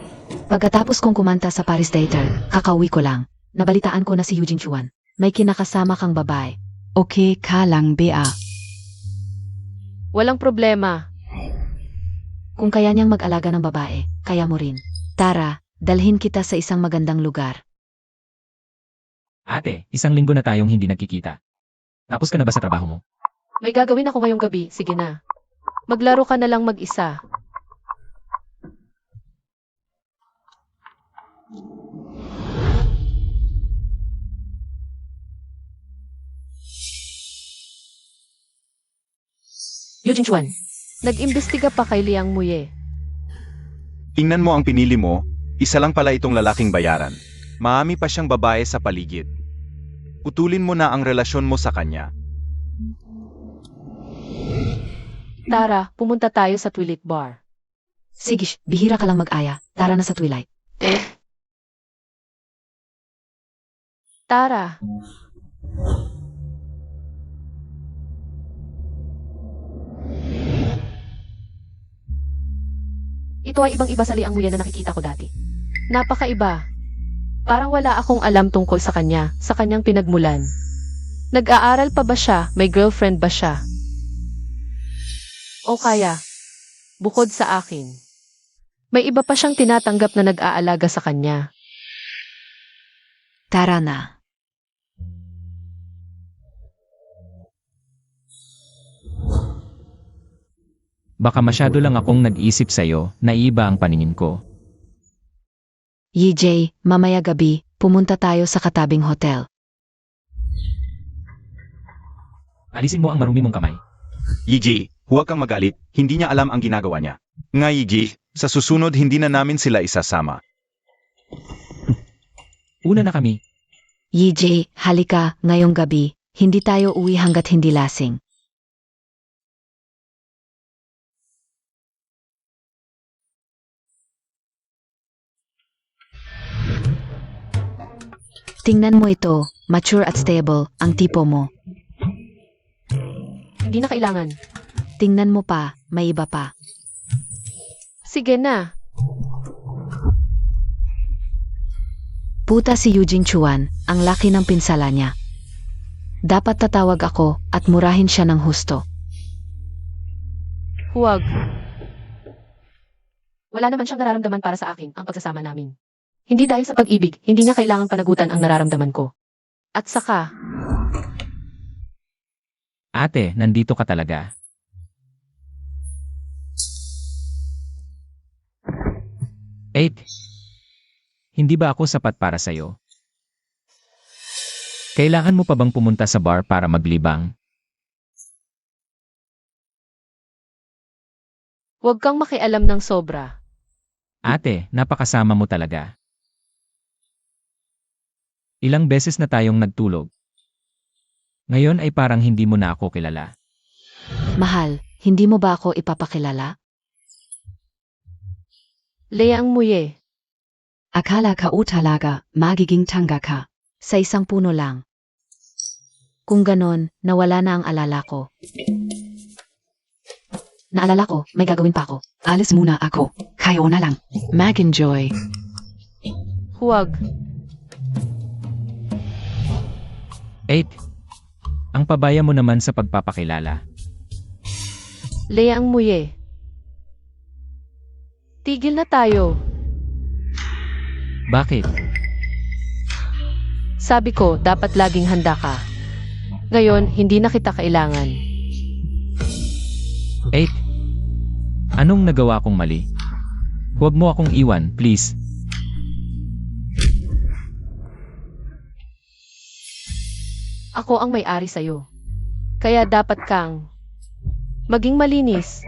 Pagkatapos kong kumanta sa Paris Theater, kakauwi ko lang. Nabalitaan ko na si Eugene Chuan. May kinakasama kang babae. Okay ka lang, Bea. Walang problema. Kung kaya niyang mag-alaga ng babae, kaya mo rin. Tara, dalhin kita sa isang magandang lugar. Ate, 1 linggo na tayong hindi nagkikita. Tapos ka na ba sa trabaho mo? May gagawin ako ngayong gabi, sige na. Maglaro ka na lang mag-isa. Eugene Chuan, nag-imbestiga pa kay Liang Muye. Tingnan mo ang pinili mo, isa lang pala itong lalaking bayaran. Maami pa siyang babae sa paligid. Putulin mo na ang relasyon mo sa kanya. Tara, pumunta tayo sa Twilight Bar. Sige, bihira ka lang mag-aya. Tara na sa Twilight. Tara. Ito ay ibang-iba sa Liang Muye na nakikita ko dati. Napakaiba. Parang wala akong alam tungkol sa kanya, sa kanyang pinagmulan. Nag-aaral pa ba siya? May girlfriend ba siya? O kaya, bukod sa akin, may iba pa siyang tinatanggap na nag-aalaga sa kanya. Tara na. Baka masyado lang akong nag-isip sa'yo, naiba ang paningin ko. EJ, mamaya gabi, pumunta tayo sa katabing hotel. Alisin mo ang marumi mong kamay. Yiji, huwag kang magalit, hindi niya alam ang ginagawa niya. Nga Yiji, sa susunod hindi na namin sila isasama. Una na kami. EJ, halika, ngayong gabi, hindi tayo uwi hanggat hindi lasing. Tingnan mo ito, mature at stable, ang tipo mo. Hindi na kailangan. Tingnan mo pa, may iba pa. Sige na. Puta si Eugene Chuan, ang laki ng pinsala niya. Dapat tatawag ako at murahin siya ng husto. Huwag. Wala naman siyang nararamdaman para sa akin ang pagsasama namin. Hindi dahil sa pag-ibig, hindi niya kailangang panagutan ang nararamdaman ko. At saka, Ate, nandito ka talaga. Eight. Hindi ba ako sapat para sa'yo? Kailangan mo pa bang pumunta sa bar para maglibang? huwag kang makialam ng sobra. Ate, napakasama mo talaga. Ilang beses na tayong nagtulog. Ngayon ay parang hindi mo na ako kilala. Mahal, hindi mo ba ako ipapakilala? Liang Muye, Akala ka o talaga, magiging tangga ka. Sa isang puno lang. Kung ganon, nawala na ang alala ko. Naalala ko, may gagawin pa ako. Alis muna ako. Kayo na lang. Mag-enjoy. huwag. Eight. Ang pabaya mo naman sa pagpapakilala. Liang Muye. Tigil na tayo. Bakit? Sabi ko, dapat laging handa ka. Ngayon, hindi na kita kailangan. Eight. Anong nagawa kong mali? Huwag mo akong iwan, please. Ako ang may-ari sa'yo. Kaya dapat kang maging malinis.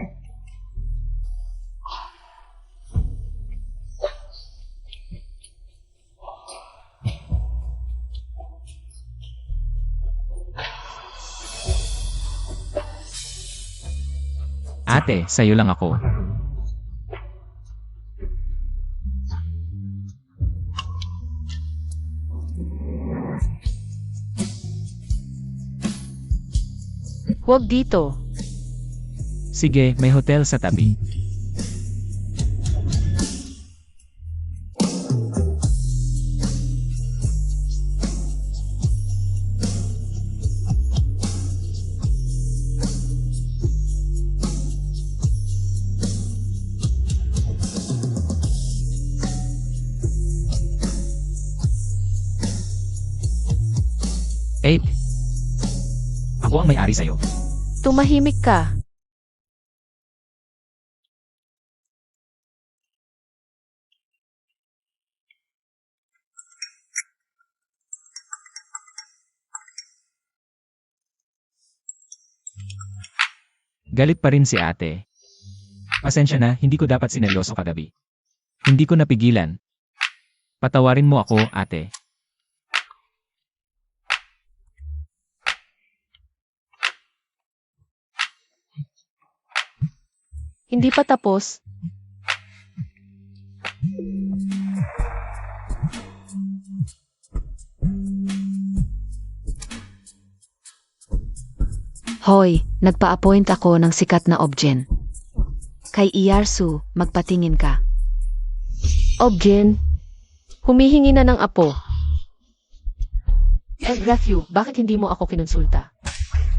Ate, sa'yo lang ako. Huwag dito. Sige, may hotel sa tabi. Eight. Ako ang may-ari sa'yo. Tumahimik ka. Galit pa rin si ate. Pasensya na, hindi ko dapat sineryoso kagabi. Hindi ko napigilan. Patawarin mo ako, ate. Hindi pa tapos. Hoy, nagpa-appoint ako ng sikat na objen. Kay Iyarsu, magpatingin ka. Objen, humihingi na ng apo. Matthew, bakit hindi mo ako kinonsulta?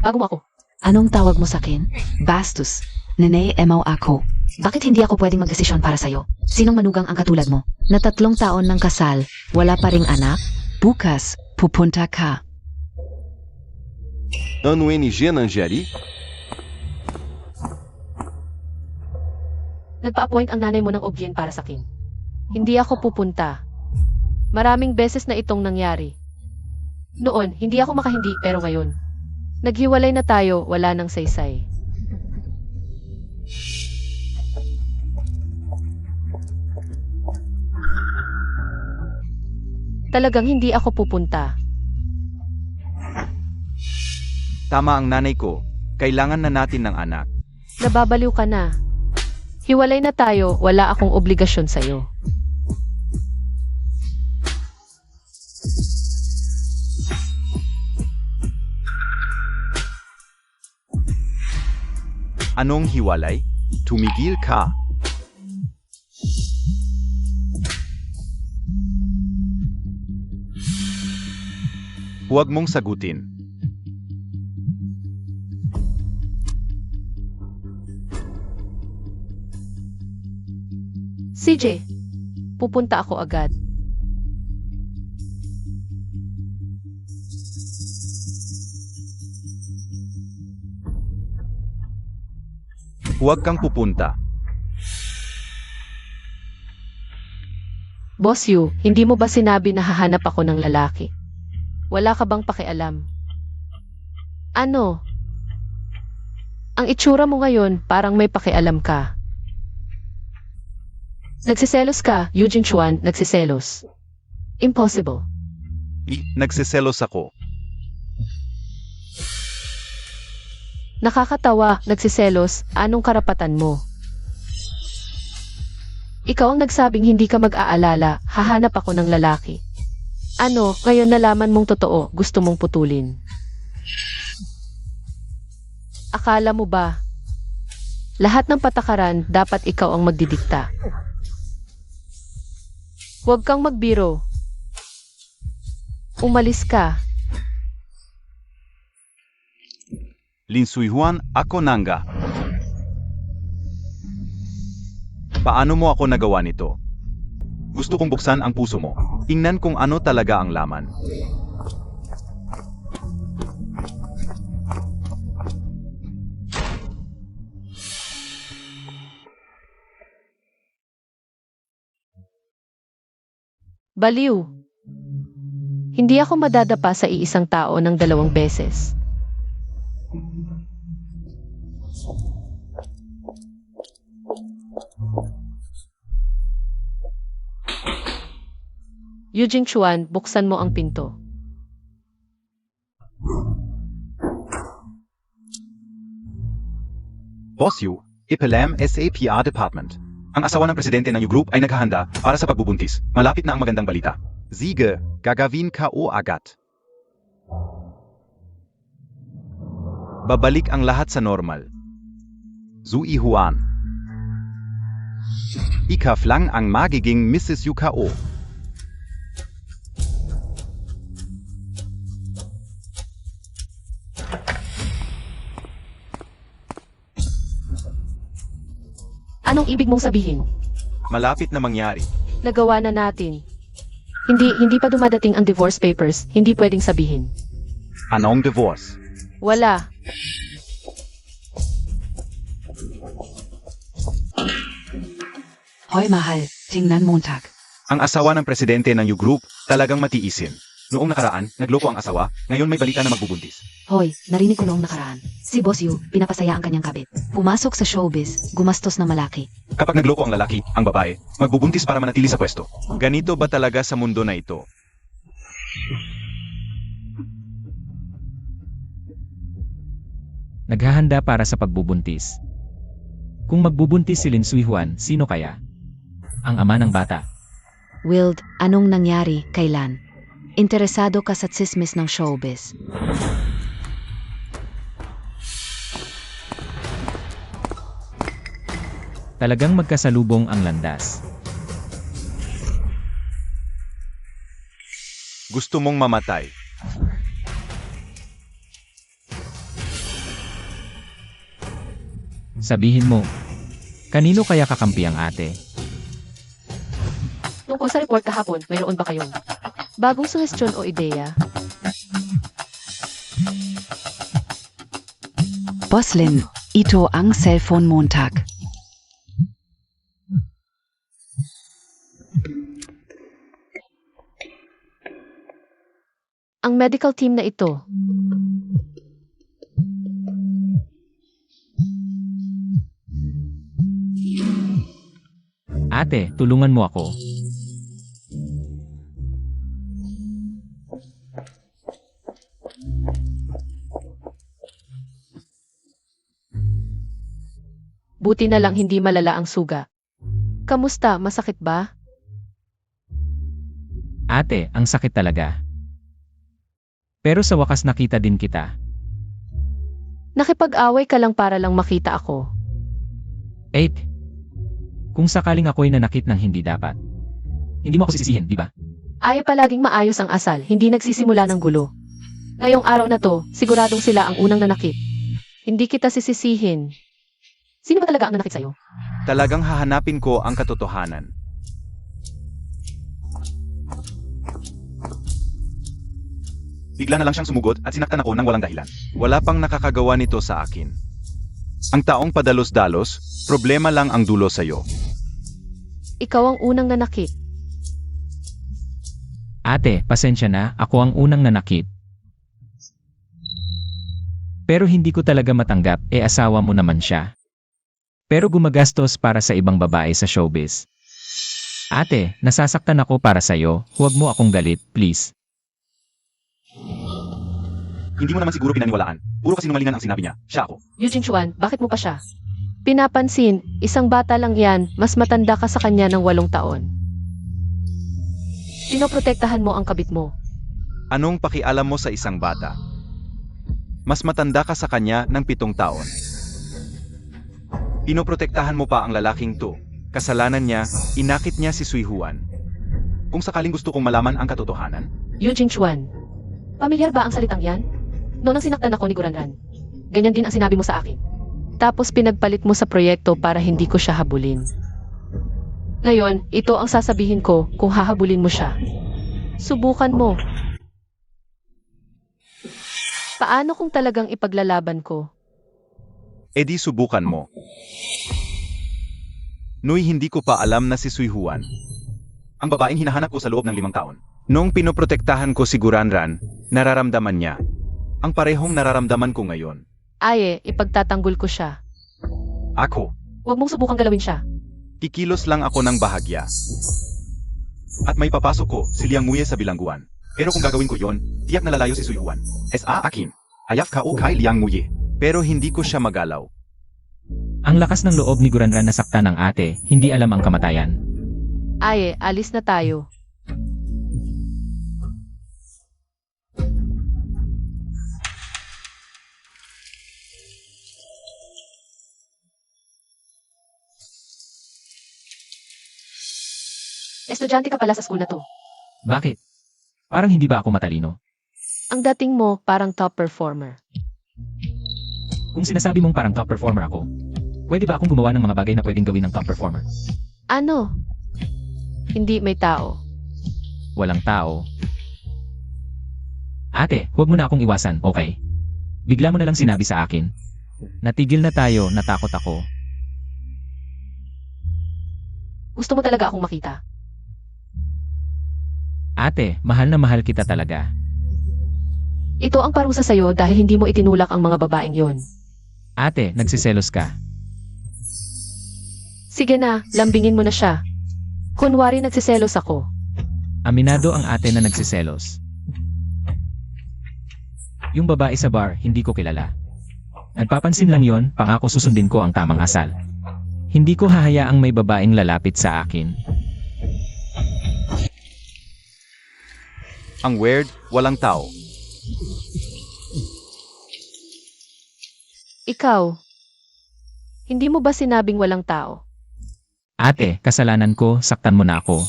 Bago mo ako. Anong tawag mo sa akin? Bastos. Nene emaw ako. Bakit hindi ako pwedeng magdesisyon para sa'yo? Sinong manugang ang katulad mo? Na 3 taon ng kasal, wala pa ring anak? Bukas, pupunta ka. Ano NG Nanjari? Nagpa-appoint ang nanay mo ng objen para sa akin. Hindi ako pupunta. Maraming beses na itong nangyari. Noon, hindi ako makahindi pero ngayon. Naghiwalay na tayo, wala nang saysay. Talagang hindi ako pupunta. Tama ang nanay ko. Kailangan na natin ng anak. Nababaliw ka na. Hiwalay na tayo, wala akong obligasyon sa'yo. Anong hiwalay? Tumigil ka. Huwag mong sagutin. CJ, pupunta ako agad. Huwag kang pupunta. Boss Yu, hindi mo ba sinabi na hahanap ako ng lalaki? Wala ka bang pakialam? Ano? Ang itsura mo ngayon parang may pakialam ka. Nagsiselos ka, Eugene Chuan, nagsiselos. Impossible. Nagsiselos ako. Nakakatawa, nagsiselos, anong karapatan mo? Ikaw ang nagsabing hindi ka mag-aalala, hahanap ako ng lalaki. Ano, ngayon nalaman mong totoo, gusto mong putulin. Akala mo ba? Lahat ng patakaran, dapat ikaw ang magdidikta. Huwag kang magbiro. Umalis ka. Lin Sui Juan, ako Nanga. Paano mo ako nagawa nito? Gusto kong buksan ang puso mo. Tingnan kung ano talaga ang laman. Baliw. Hindi ako madadapa sa iisang tao ng 2 beses. Eugene Chuan, buksan mo ang pinto. Boss Yu, Ipelam SAPR Department. Ang asawa ng presidente ng U Group ay naghahanda para sa pagbubuntis. Malapit na ang magandang balita. Sige, gagawin ka o agad. Babalik ang lahat sa normal. Zui Huan. Ikaflang ang magiging Mrs. Yukao. Anong ibig mong sabihin? Malapit na mangyari. Nagawa na natin. Hindi pa dumadating ang divorce papers, hindi pwedeng sabihin. Anong divorce? Wala. Hoy mahal, tingnan Montag. Ang asawa ng presidente ng U-Group talagang matiisin. Noong nakaraan, nagloko ang asawa, ngayon may balita na magbubuntis. Hoy, narinig ko noong nakaraan. Si Boss Yu, pinapasaya ang kanyang kabit. Pumasok sa showbiz, gumastos na malaki. Kapag nagloko ang lalaki, ang babae, magbubuntis para manatili sa pwesto. Ganito ba talaga sa mundo na ito? Naghahanda para sa pagbubuntis. Kung magbubuntis si Lin Suihuan, sino kaya? Ang ama ng bata. Wild, anong nangyari, kailan? Interesado ka sa tsismis ng showbiz. Talagang magkasalubong ang landas. Gusto mong mamatay. Sabihin mo, kanino kaya kakampi ang ate? Tungkol sa report kahapon, mayroon ba kayong bagong suhestyon o ideya? Boss Lin, ito ang cellphone Montag. Ang medical team na ito, Ate, tulungan mo ako. buti na lang hindi malala ang suga. Kamusta, masakit ba? Ate, ang sakit talaga. Pero sa wakas nakita din kita. Nakipag-away ka lang para lang makita ako. 8. Kung sakaling ako'y nanakit ng hindi dapat. Hindi mo ako sisisihin, di ba? Ay palaging maayos ang asal, hindi nagsisimula ng gulo. Ngayong araw na to, siguradong sila ang unang nanakit. Hindi kita sisisihin. Sino ba talaga ang nanakit sa'yo? Talagang hahanapin ko ang katotohanan. Bigla na lang siyang sumugod at sinaktan ako ng walang dahilan. Wala pang nakakagawa nito sa akin. Ang taong padalos-dalos, problema lang ang dulo sa'yo. Ikaw ang unang nanakit. Ate, pasensya na, ako ang unang nanakit. Pero hindi ko talaga matanggap, asawa mo naman siya. Pero gumagastos para sa ibang babae sa showbiz. Ate, nasasaktan ako para sa'yo, huwag mo akong galit, please. Hindi mo naman siguro pinaniwalaan. Puro kasinungalingan ang sinabi niya. Siya ako. Eugene Chuan, bakit mo pa siya? Pinapansin, isang bata lang yan, mas matanda ka sa kanya ng 8 taon. Pinoprotektahan mo ang kabit mo. Anong pakialam mo sa isang bata? Mas matanda ka sa kanya ng 7 taon. Pinoprotektahan mo pa ang lalaking to. Kasalanan niya, inakit niya si Suihuan. Kung sakaling gusto kong malaman ang katotohanan, Eugene Chuan, pamilyar ba ang salitang yan? Noong nang sinaktan ako ni Guranran, ganyan din ang sinabi mo sa akin. Tapos pinagpalit mo sa proyekto para hindi ko siya habulin. Ngayon, ito ang sasabihin ko kung hahabulin mo siya. Subukan mo. Paano kung talagang ipaglalaban ko? edi subukan mo. Noy hindi ko pa alam na si Suihuan. Ang babaeng hinahanap ko sa loob ng 5 taon. Noong pinoprotektahan ko si Guranran, nararamdaman niya. Ang parehong nararamdaman ko ngayon. Aye, ipagtatanggol ko siya. Ako, Huwag mong subukang galawin siya. kikilos lang ako ng bahagya. At may papasok ko si Liang Muye sa bilangguan. Pero kung gagawin ko yon, tiyak na lalayo si Suihuan. Akin. Ayaf ka o kay Liang Muye. Pero hindi ko siya magalaw. Ang lakas ng loob ni Guranran na saktan ng ate, hindi alam ang kamatayan. Aye, alis na tayo. Estudyante ka pala sa school na to. Bakit? Parang hindi ba ako matalino? Ang dating mo parang top performer. Kung sinasabi mong parang top performer ako, pwede ba akong gumawa ng mga bagay na pwedeng gawin ng top performer? Ano? Hindi may tao. Walang tao. Ate, huwag mo na akong iwasan, okay? Bigla mo na lang sinabi sa akin. Natigil na tayo, natakot ako. Gusto mo talaga akong makita. Ate, mahal na mahal kita talaga. Ito ang parusa sa'yo dahil hindi mo itinulak ang mga babaeng yon. Ate, nagsiselos ka. Sige na, lambingin mo na siya. Kunwari nagsiselos ako. Aminado ang ate na nagsiselos. Yung babae sa bar, hindi ko kilala. Nagpapansin lang yon, pangako susundin ko ang tamang asal. Hindi ko hahayaang may babaeng lalapit sa akin. Ang weird, walang tao. Ikaw, hindi mo ba sinabing walang tao? Ate, kasalanan ko, saktan mo na ako.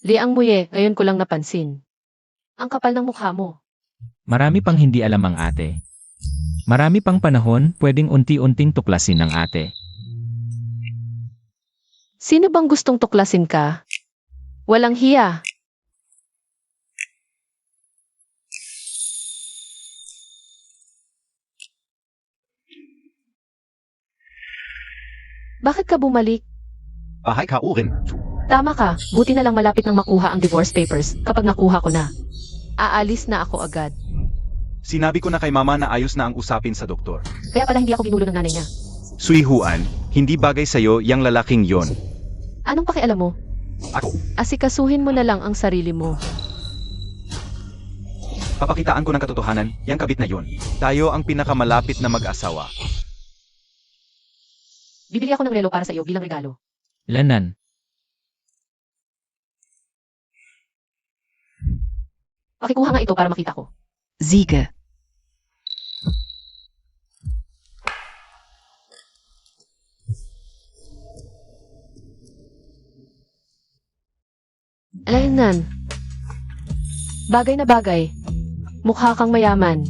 Liang Muye, ngayon ko lang napansin. Ang kapal ng mukha mo. Marami pang hindi alam ang ate. Marami pang panahon, pwedeng unti-unting tuklasin ng ate. Sino bang gustong tuklasin ka? Walang hiya. Bakit ka bumalik? Bahay ka urin. Tama ka, buti na lang malapit nang makuha ang divorce papers kapag nakuha ko na. Aalis na ako agad. Sinabi ko na kay mama na ayos na ang usapin sa doktor. Kaya pala hindi ako ginulo ng nanay niya. Sui Huan, hindi bagay sa'yo yang lalaking yon. Anong pakialam mo? Ako, Asikasuhin mo na lang ang sarili mo. papakitaan ko ng katotohanan, yang kabit na yon. Tayo ang pinakamalapit na mag-asawa. Bibili ako ng relo para sa iyo bilang regalo. Lanan. Pakikuha nga ito para makita ko. Siege. Alaynan. Bagay na bagay. Mukha kang mayaman.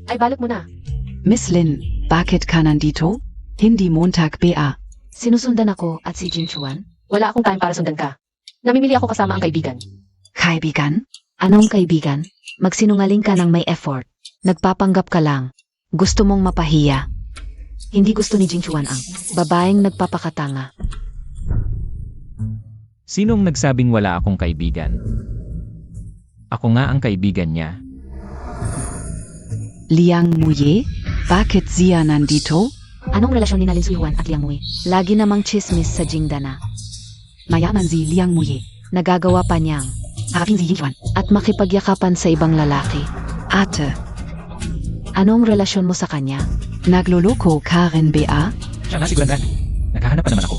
Ay balot mo na. Miss Lin, bakit ka nandito? Hindi Montag BA. Sinusundan ako at si Jin Chuan. Wala akong time para sundan ka. Namimili ako kasama ang kaibigan. Kaibigan? Anong kaibigan? Magsinungaling ka ng may effort. Nagpapanggap ka lang. Gusto mong mapahiya. Hindi gusto ni Jin Chuan ang babaeng nagpapakatanga. Sinong nagsabing wala akong kaibigan? Ako nga ang kaibigan niya. Liang Muye? Bakit siya nandito? Anong relasyon ni Lin Suihuan at Liang Mui? Lagi namang chismis sa Jingdana. Mayaman si Liang Muye. Nagagawa pa niyang Harapin si Yinchuan. at makipagyakapan sa ibang lalaki. Ate, Anong relasyon mo sa kanya? nagloloko ka rin BA? Siya nga si Glendan. Naghahanap pa naman ako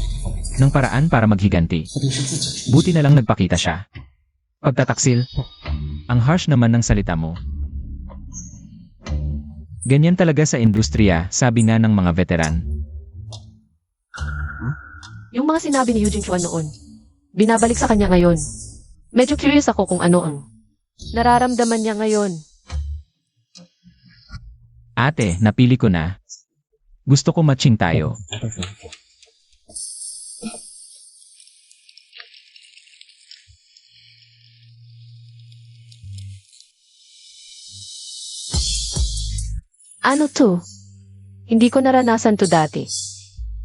ng paraan para maghiganti. Buti na lang nagpakita siya. Pagtataksil, ang harsh naman ng salita mo. Ganyan talaga sa industriya, sabi nga ng mga veteran. Yung mga sinabi ni Eugene Chuan noon, binabalik sa kanya ngayon. Medyo curious ako kung ano ang nararamdaman niya ngayon. Ate, napili ko na. Gusto ko matching tayo. Ano to? Hindi ko naranasan to dati.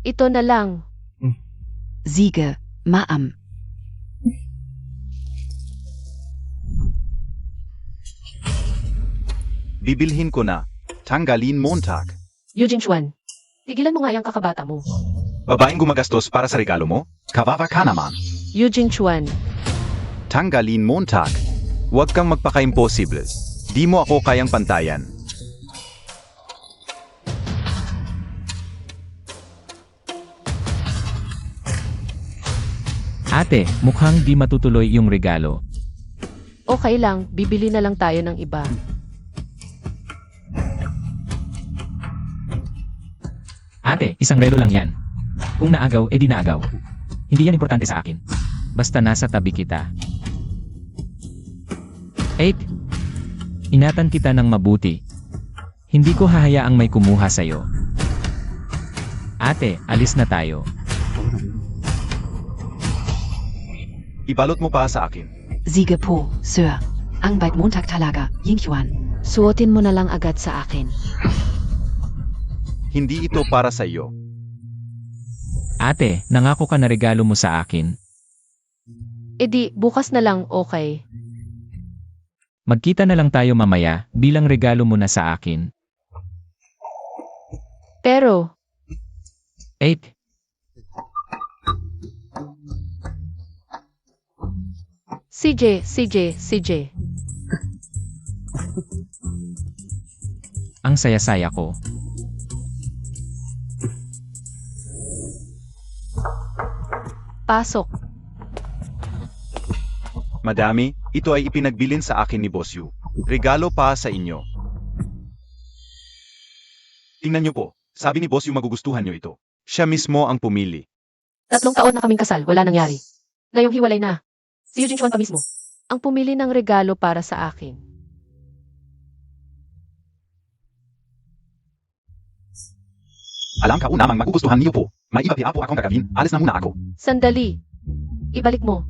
Ito na lang. Siege, Maam. Bibilhin ko na. Tanggalin Montag. Eugene Chuan, tigilan mo nga yung kakabata mo. Babaeng gumagastos para sa regalo mo? Kawawa ka naman. Eugene Chuan, Tanggalin Montag. Huwag kang magpaka-imposible. Di mo ako kayang pantayan. Ate, mukhang di matutuloy yung regalo. okay lang, bibili na lang tayo ng iba. Ate, isang relo lang yan. Kung naagaw, edi naagaw. Hindi yan importante sa akin. basta nasa tabi kita. 8. Inatan kita ng mabuti. Hindi ko hahayaang may kumuha sa'yo. Ate, alis na tayo. Ibalot mo pa sa akin. Siege po, Sir. Ang bait Montag talaga, Yingchuan. Suotin mo na lang agad sa akin. Hindi ito para sa iyo. Ate, nangako ka na regalo mo sa akin. E di, bukas na lang, okay. Magkita na lang tayo mamaya bilang regalo mo na sa akin. Pero, 8. CJ. Ang saya-saya ko. Pasok. Madami, ito ay ipinagbilin sa akin ni Boss Yu. Regalo pa sa inyo. Tingnan niyo po, sabi ni Boss Yu magugustuhan niyo ito. Siya mismo ang pumili. 3 taon na kaming kasal, wala nangyari. Ngayong hiwalay na. Si Eugene Chuan pa mismo. Ang pumili ng regalo para sa akin. Alam ka namang magugustuhan niyo po. May iba pa po akong gagawin, alis na muna ako. Sandali. Ibalik mo.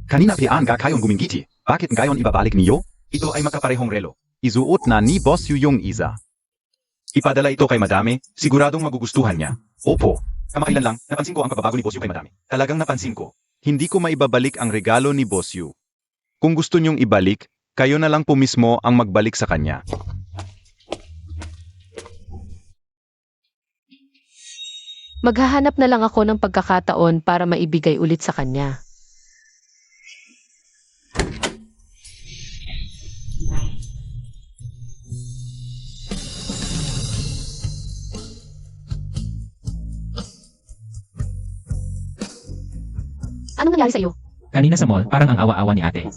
Kanina piyaan ka kayong gumingiti. Bakit ngayon ibabalik niyo? Ito ay magkaparehong relo. Izuot na ni Boss Yu yung isa. Ipadala ito kay Madame, siguradong magugustuhan niya. Opo. Kamakailan lang, napansin ko ang pagbabago ni Boss Yu kay Madame. Talagang napansin ko. Hindi ko maibabalik ang regalo ni Boss Yu. Kung gusto niyong ibalik, kayo na lang po mismo ang magbalik sa kanya. Maghahanap na lang ako ng pagkakataon para maibigay ulit sa kanya. Anong nangyari sa iyo? Kanina sa mall, parang ang awa-awa ni ate.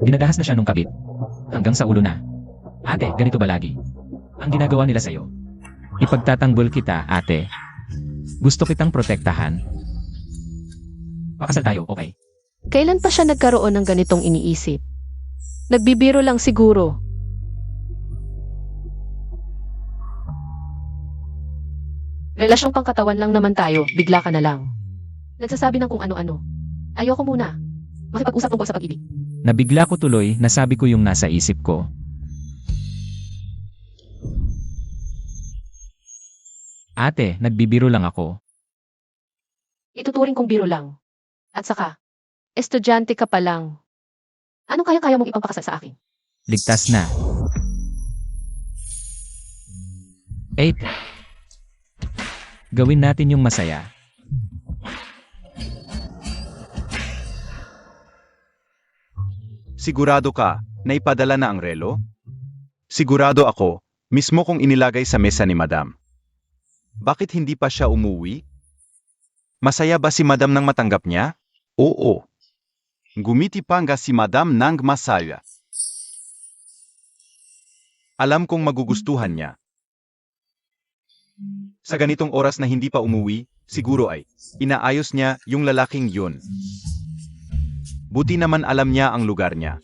Dinadahas na siya nung kabit. Hanggang sa ulo na. Ate, ganito ba lagi? Ang ginagawa nila sa'yo. Ipagtatanggol kita, ate. Gusto kitang protektahan. Pakasal tayo, okay? Kailan pa siya nagkaroon ng ganitong iniisip? Nagbibiro lang siguro. Relasyong pangkatawan lang naman tayo, bigla ka na lang. Nagsasabi ng kung ano-ano. Ayoko muna. Makipag-usap tungkol sa pag-ibig. Nabigla ko tuloy, nasabi ko yung nasa isip ko. Ate, nagbibiro lang ako. Ituturing kong biro lang. At saka, estudyante ka pa lang. Anong kaya-kaya mong ipangpakasal sa akin? Ligtas na. 8. Gawin natin yung masaya. Sigurado ka, na ipadala na ang relo? Sigurado ako, mismo kong inilagay sa mesa ni Madam. Bakit hindi pa siya umuwi? Masaya ba si Madam nang matanggap niya? Oo. Gumiti pa nga si Madam nang masaya. Alam kong magugustuhan niya. Sa ganitong oras na hindi pa umuwi, siguro ay inaayos niya yung lalaking yun. Buti naman alam niya ang lugar niya.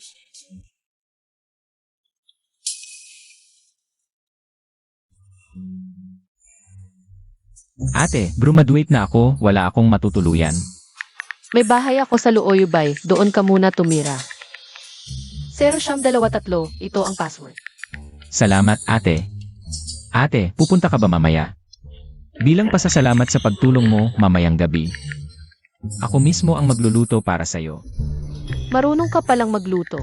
Ate, graduate na ako, wala akong matutuluyan. May bahay ako sa Luoyubay, doon ka muna tumira. 0-23, ito ang password. Salamat, ate. Ate, pupunta ka ba mamaya? Bilang pasasalamat sa pagtulong mo mamayang gabi. Ako mismo ang magluluto para sa'yo. Marunong ka palang magluto.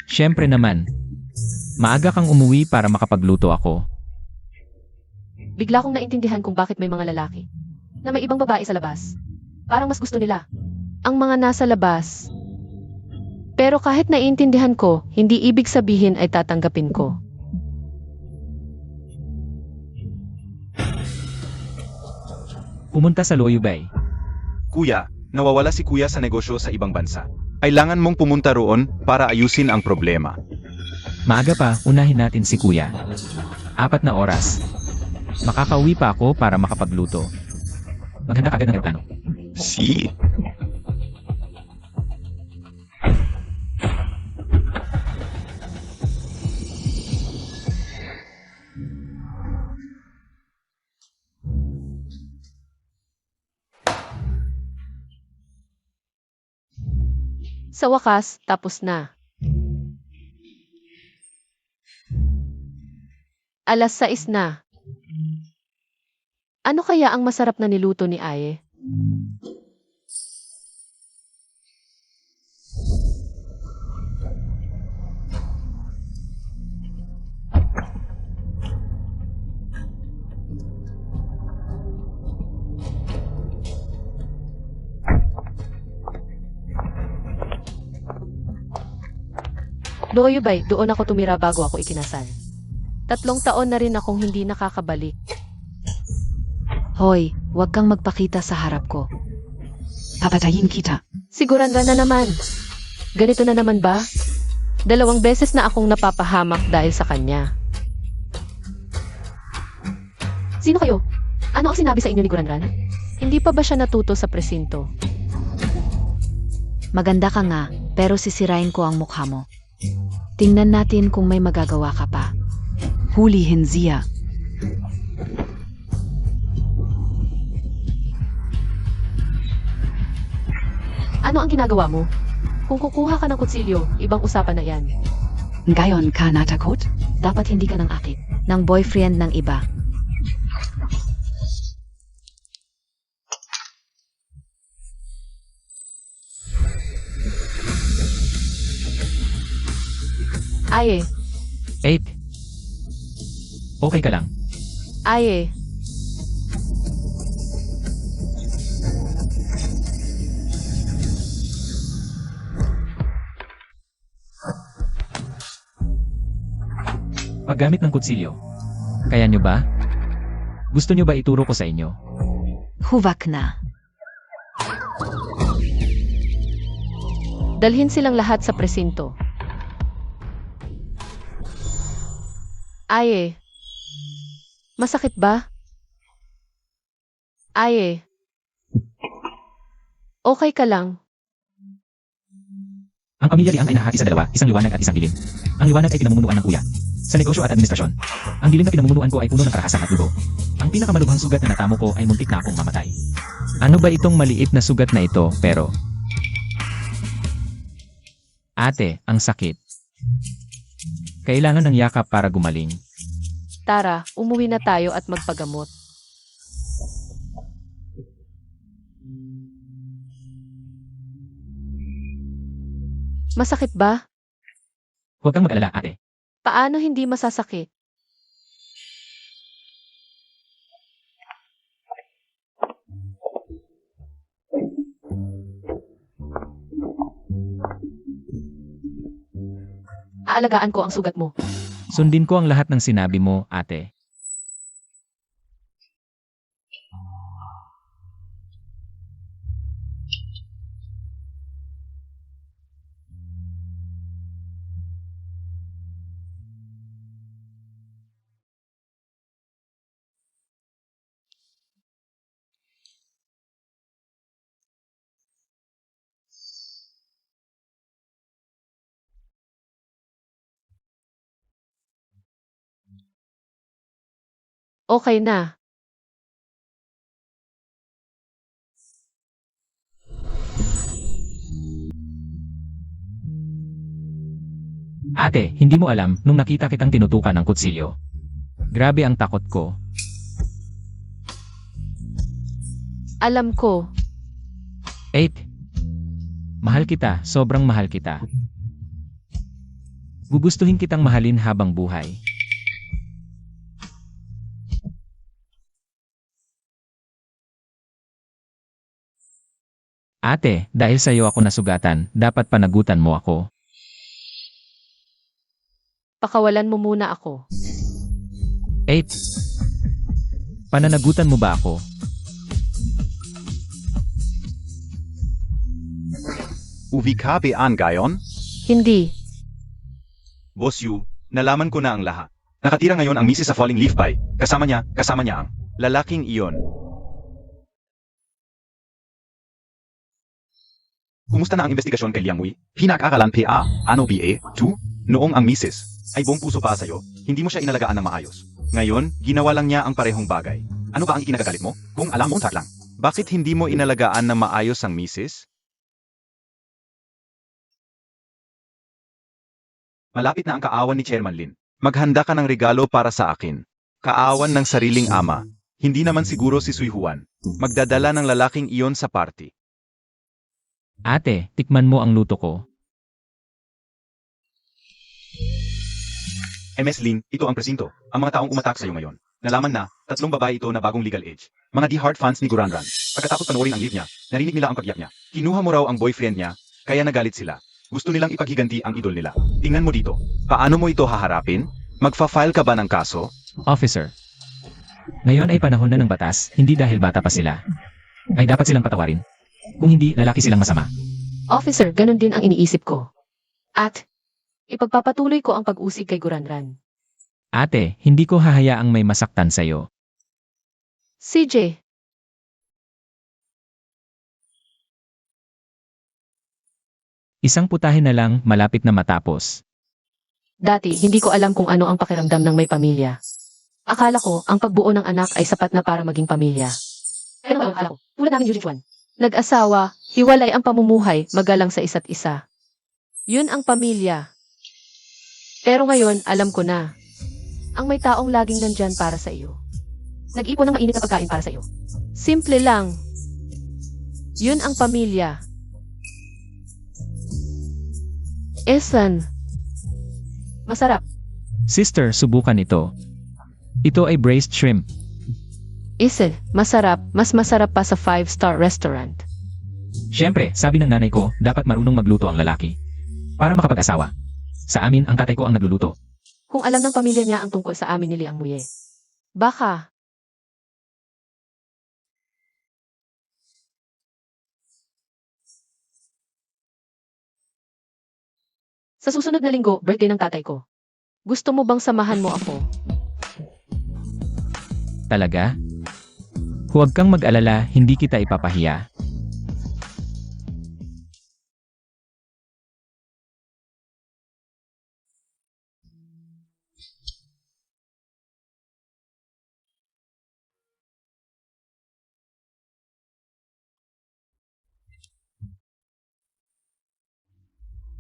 Siyempre naman. Maaga kang umuwi para makapagluto ako. Bigla kong naintindihan kung bakit may mga lalaki na may ibang babae sa labas. Parang mas gusto nila ang mga nasa labas. Pero kahit naiintindihan ko, hindi ibig sabihin ay tatanggapin ko. Pumunta sa Loyubay. Kuya, nawawala si Kuya sa negosyo sa ibang bansa. Kailangan mong pumunta roon para ayusin ang problema. Maaga pa, unahin natin si kuya. 4 na oras. Makakauwi pa ako para makapagluto. Maghanda ka agad ng aeroplano. Si? Sa wakas, tapos na. Alas 6 na. Ano kaya ang masarap na niluto ni Aye? Doyubay, doon ako tumira bago ako ikinasal. 3 taon na rin akong hindi nakakabalik. Hoy, huwag kang magpakita sa harap ko. Papatayin kita. Siguran ka na naman. Ganito na naman ba? 2 beses na akong napapahamak dahil sa kanya. Sino kayo? Ano ang sinabi sa inyo ni Guranran? Hindi pa ba siya natuto sa presinto? Maganda ka nga, pero sisirain ko ang mukha mo. Tingnan natin kung may magagawa ka pa. Hulihin siya. Ano ang ginagawa mo? Kung kukuha ka ng kutsilyo, ibang usapan na yan. Ngayon ka natakot? Dapat hindi ka nang akit. Ng boyfriend ng iba. Aye, 8. Okay ka lang. Aye. Paggamit ng kutsilyo. Kaya nyo ba? Gusto nyo ba ituro ko sa inyo? Huwag na. Dalhin silang lahat sa presinto. Aye. Masakit ba? Aye. Okay ka lang. Ang pamilya Liang ay nahati sa 2, isang liwanag at isang dilim. Ang liwanag ay pinamumunuan ng kuya. Sa negosyo at administrasyon. Ang dilim na pinamumunuan ko ay puno ng karahasan at dugo. Ang pinakamalubhang sugat na natamo ko ay muntik na akong mamatay. Ano ba itong maliit na sugat na ito, pero? Ate, ang sakit. Kailangan ng yakap para gumaling. Tara, umuwi na tayo at magpagamot. Masakit ba? Huwag kang mag-alala, ate. Paano hindi masasakit? Aalagaan ko ang sugat mo. Sundin ko ang lahat ng sinabi mo, ate. Okay na. Ate, hindi mo alam nung nakita kitang tinutukan ng kutsilyo. Grabe ang takot ko. Alam ko. 8. Mahal kita, sobrang mahal kita. Gugustuhin kitang mahalin habang buhay. Ate, dahil sa iyo ako nasugatan, dapat panagutan mo ako. Pakawalan mo muna ako. 8. Pananagutan mo ba ako? UVKB an gayon? Hindi. Boss Yu, nalaman ko na ang lahat. Nakatira ngayon ang misis sa Falling Leaf Pie. Kasama niya ang lalaking iyon. Kumusta na ang investigasyon kay Liang Wei? Pinag-aralan PA, ano BA, 2? Noong ang misis ay buong puso para sa'yo, hindi mo siya inalagaan ng maayos. Ngayon, ginawa lang niya ang parehong bagay. Ano ba ang ikinagagalit mo? Kung alam mo, lang. Bakit hindi mo inalagaan ng maayos ang misis? Malapit na ang kaawan ni Chairman Lin. Maghanda ka ng regalo para sa akin. Kaawan ng sariling ama. Hindi naman siguro si Sui Juan. Magdadala ng lalaking iyon sa party. Ate, tikman mo ang luto ko. MS Lin, ito ang presinto. Ang mga taong umatak sa'yo ngayon. Nalaman na, 3 babae ito na bagong legal age. Mga die-hard fans ni Guranran. Pagkatapos panoorin ang live niya, narinig nila ang pagyak niya. Kinuha mo raw ang boyfriend niya, kaya nagalit sila. Gusto nilang ipaghiganti ang idol nila. Tingnan mo dito. Paano mo ito haharapin? Magfa-file ka ba ng kaso? Officer. Ngayon ay panahon na ng batas, hindi dahil bata pa sila. Ay dapat silang patawarin. Kung hindi, lalaki silang masama. Officer, ganun din ang iniisip ko. At, ipagpapatuloy ko ang pag-usig kay Guranran. Ate, hindi ko hahayaang may masaktan sa'yo. CJ, Isang putahe na lang, malapit na matapos. dati hindi ko alam kung ano ang pakiramdam ng may pamilya. Akala ko, ang pagbuo ng anak ay sapat na para maging pamilya. Pero ngayon akala ko, tulad namin Yuji Chuan. Nag-asawa, hiwalay ang pamumuhay, magalang sa isa't isa. Yun ang pamilya. Pero ngayon, alam ko na. Ang may taong laging nandyan para sa iyo. Nag-ipon ng mainit na pagkain para sa iyo. Simple lang. Yun ang pamilya. Esan. Masarap. Sister, subukan ito. Ito ay braised shrimp. Isel, masarap. Mas masarap pa sa 5-star restaurant. Siyempre, sabi ng nanay ko, dapat marunong magluto ang lalaki. Para makapag-asawa. Sa amin, ang tatay ko ang nagluluto. Kung alam ng pamilya niya ang tungkol sa amin ni Liang Muye. Baka. Sa susunod na linggo, birthday ng tatay ko. Gusto mo bang samahan mo ako? Talaga? Huwag kang mag-alala, hindi kita ipapahiya.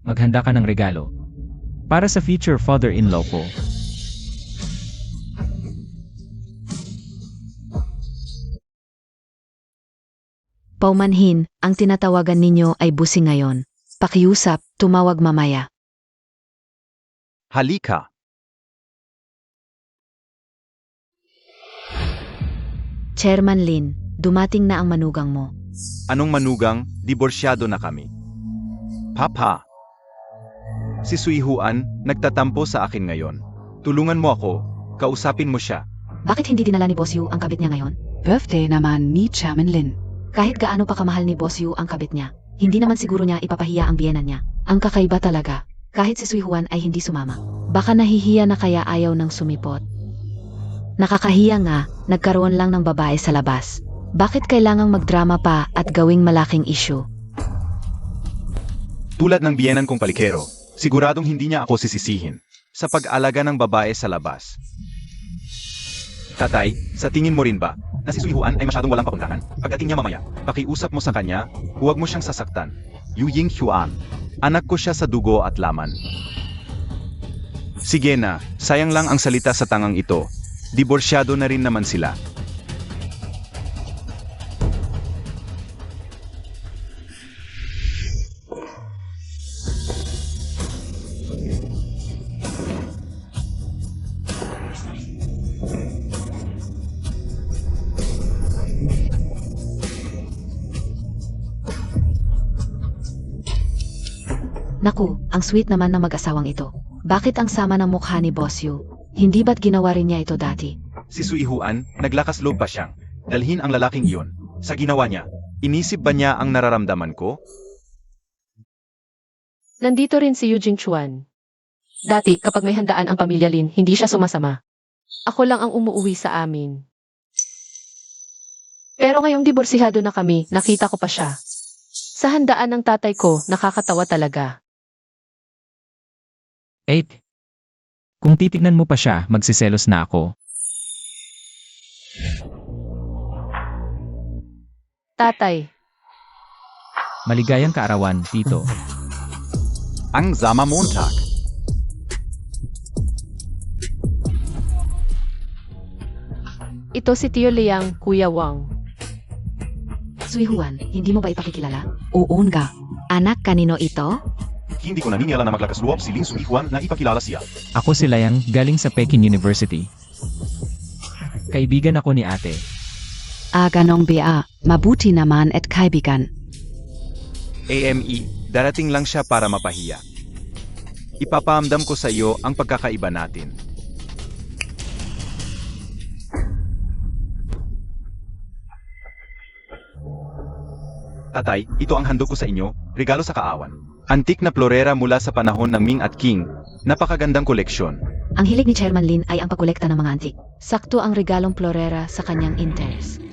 Maghanda ka ng regalo. Para sa future father-in-law ko. Paumanhin, ang tinatawagan ninyo ay busing ngayon. Pakiusap, tumawag mamaya. Halika. Chairman Lin, dumating na ang manugang mo. Anong manugang? Diborsyado na kami. Papa. Si Sui Juan, nagtatampo sa akin ngayon. Tulungan mo ako. Kausapin mo siya. Bakit hindi dinala ni Boss Yu ang kabit niya ngayon? Birthday naman ni Chairman Lin. Kahit gaano pa kamahal ni Boss Yu ang kabit niya, hindi naman siguro niya ipapahiya ang biyenan niya. Ang kakaiba talaga, kahit si Sui Juan ay hindi sumama. Baka nahihiya na kaya ayaw ng sumipot. Nakakahiya nga, nagkaroon lang ng babae sa labas. Bakit kailangang magdrama pa at gawing malaking issue? Tulad ng biyenan kong palikero, siguradong hindi niya ako sisisihin sa pag-alaga ng babae sa labas. Tatay, sa tingin mo rin ba na si Sui Juan ay masyadong walang pakundangan? Pagdating niya mamaya, pakiusap mo sa kanya, huwag mo siyang sasaktan. Yu Ying Huan, anak ko siya sa dugo at laman. Sige na, sayang lang ang salita sa tangang ito. Diborsyado na rin naman sila. Naku, ang sweet naman ng mag-asawang ito. Bakit ang sama ng mukha ni Boss Yu? Hindi ba't ginawa rin niya ito dati? Si Sui Juan, naglakas loob pa siyang dalhin ang lalaking iyon. Sa ginawa niya, inisip ba niya ang nararamdaman ko? Nandito rin si Eugene Chuan. Dati, kapag may handaan ang pamilya Lin, hindi siya sumasama. Ako lang ang umuuwi sa amin. Pero ngayong diborsihado na kami, nakita ko pa siya. Sa handaan ng tatay ko, nakakatawa talaga. 8. Kung titignan mo pa siya, magsiselos na ako. Tatay, Maligayang kaarawan, Tito. Ang Sama Montag. Ito si Tio Liang, Kuya Wang. Sui Juan, hindi mo ba ipakikilala? Oo nga. Anak, kanino ito? Hindi ko naniniwala na maglakas loob si Lin Sui Juan na ipakilala siya. Ako si Liang, galing sa Peking University. Kaibigan ako ni ate. Ganong ba, mabuti naman at kaibigan. AME, darating lang siya para mapahiya. Ipapaamdam ko sa iyo ang pagkakaiba natin. Tatay, ito ang handog ko sa inyo, regalo sa kaawan. Antik na florera mula sa panahon ng Ming at Qing. Napakagandang koleksyon. Ang hilig ni Chairman Lin ay ang pagkolekta ng mga antik. Sakto ang regalong florera sa kanyang interest.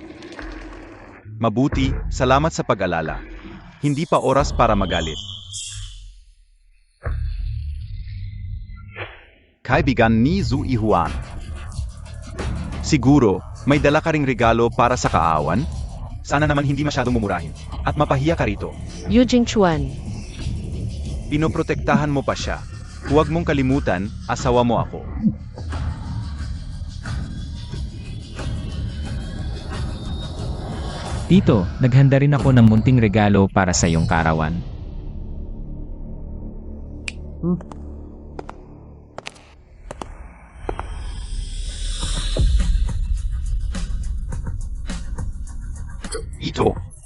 Mabuti, salamat sa pag-alala. Hindi pa oras para magalit. Kaibigan ni Sui Juan. Siguro, may dala ka ring regalo para sa kaawan? Sana naman hindi masyadong mumurahin. At mapahiya ka rito. Yu Jingchuan. Pinoprotektahan mo pa siya. Huwag mong kalimutan, asawa mo ako. Tito, naghanda rin ako ng munting regalo para sa iyong karawan.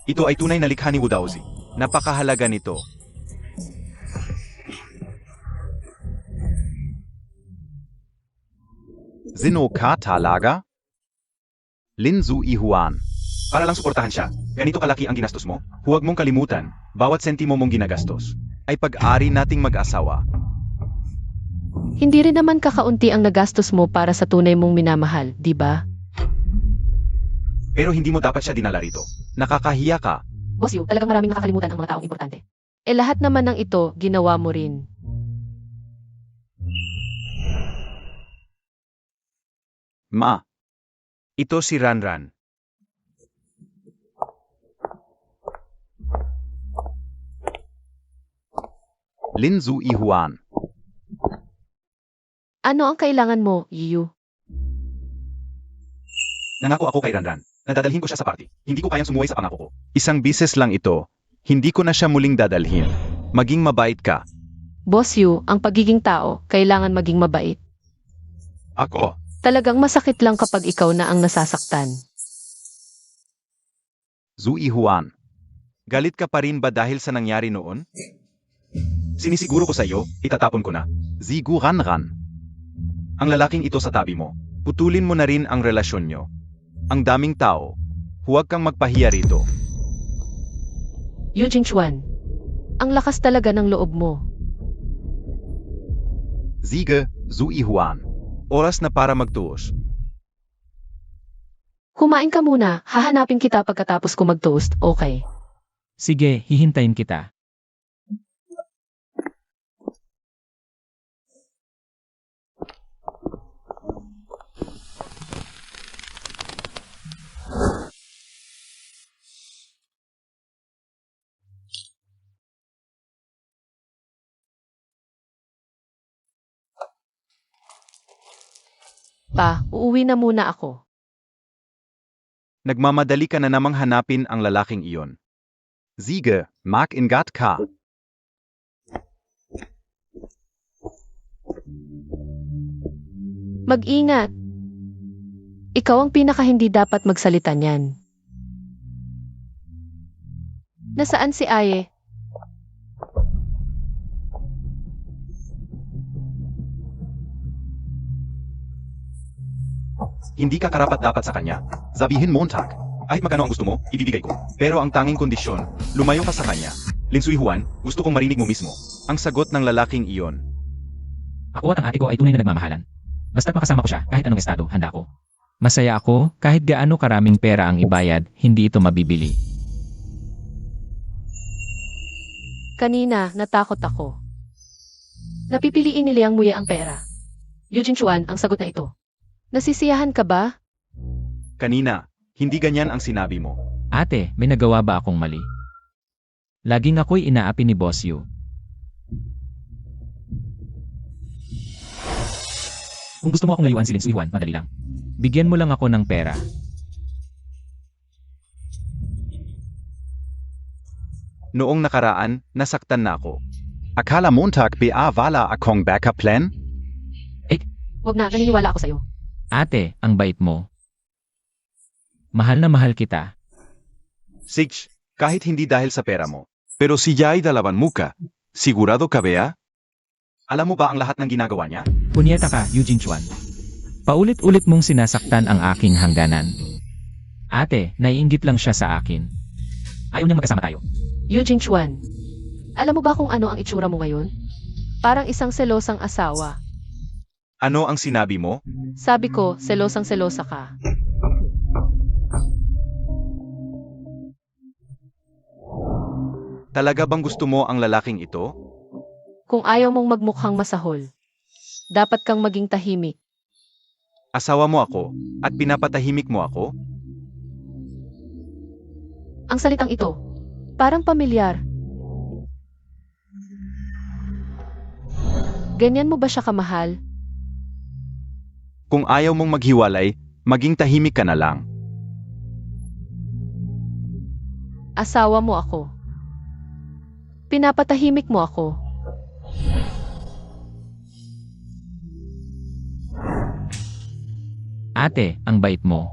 Ito ay tunay na likha ni Wu Daozi. Napakahalaga nito. Zino ka talaga? Lin Sui Juan. Para lang suportahan siya, ganito kalaki ang ginastos mo? Huwag mong kalimutan, bawat sentimo mong ginagastos ay pag-ari nating mag-asawa. Hindi rin naman kakaunti ang nagastos mo para sa tunay mong minamahal, di ba? Pero hindi mo dapat siya dinala rito. Nakakahiya ka. Boss Yu, talagang maraming nakakalimutan ang mga taong importante. Lahat naman ng ito, ginawa mo rin. Ma. Ito si Ranran. Lin Sui Juan. Ano ang kailangan mo, Yu? Nangako ako kay Ranran. Nadadalhin ko siya sa party. Hindi ko kayang sumuway sa pangako ko. Isang bises lang ito. Hindi ko na siya muling dadalhin. Maging mabait ka. Boss Yu, ang pagiging tao, kailangan maging mabait. Ako. Talagang masakit lang kapag ikaw na ang nasasaktan. Sui Juan. Galit ka pa rin ba dahil sa nangyari noon? Sinisiguro ko sa iyo, itatapon ko na. Zigu Ranran. Ang lalaking ito sa tabi mo. Putulin mo na rin ang relasyon nyo. Ang daming tao. Huwag kang magpahiya rito. Yu Jingchuan. Ang lakas talaga ng loob mo. Sige, Sui Juan. Oras na para magtuos. Kumain ka muna, hahanapin kita pagkatapos ko mag-toast, okay? Sige, hihintayin kita. Pa, uuwi na muna ako. Nagmamadali ka na namang hanapin ang lalaking iyon. Sige, mag-ingat ka. Mag-ingat. Ikaw ang pinaka hindi dapat magsalita niyan. Nasaan si Aye? Hindi ka karapat-dapat sa kanya. Sabihin Montag. Kahit magkano ang gusto mo, ibibigay ko. Pero ang tanging kondisyon, lumayo ka sa kanya. Lin Sui Juan, gusto kong marinig mo mismo. Ang sagot ng lalaking iyon. Ako at ang ate ko ay tunay na nagmamahalan. Basta't makasama ko siya, kahit anong estado, handa ako. Masaya ako, kahit gaano karaming pera ang ibayad, hindi ito mabibili. Kanina, natakot ako. Napipiliin ni Liang Muya ang pera. Yu Jingchuan ang sagot na ito. Nasisiyahan ka ba? Kanina, hindi ganyan ang sinabi mo. Ate, may nagawa ba akong mali? Laging ako'y inaapi ni Boss Yu. Kung gusto mo akong layuan si Lin Sui Juan, madali lang. Bigyan mo lang ako ng pera. Noong nakaraan, nasaktan na ako. Akala Montag ba wala akong backup plan? Huwag na, naniniwala ako sa'yo. Ate, ang bait mo. Mahal na mahal kita. Sige, kahit hindi dahil sa pera mo. Pero si Jai dalawan muka. Sigurado ka ba? Alam mo ba ang lahat ng ginagawa niya? Punyeta ka, Eugene Chuan. Paulit-ulit mong sinasaktan ang aking hangganan. Ate, naiinggit lang siya sa akin. Ayaw niyang magkasama tayo. Eugene Chuan, alam mo ba kung ano ang itsura mo ngayon? Parang isang selosang asawa. Ano ang sinabi mo? Sabi ko, selosang-selosa ka. Talaga bang gusto mo ang lalaking ito? Kung ayaw mong magmukhang masahol, dapat kang maging tahimik. Asawa mo ako, at pinapatahimik mo ako? Ang salitang ito, parang pamilyar. Ganyan mo ba siya kamahal? Kung ayaw mong maghiwalay, maging tahimik ka na lang. Asawa mo ako. Pinapatahimik mo ako. Ate, ang bait mo.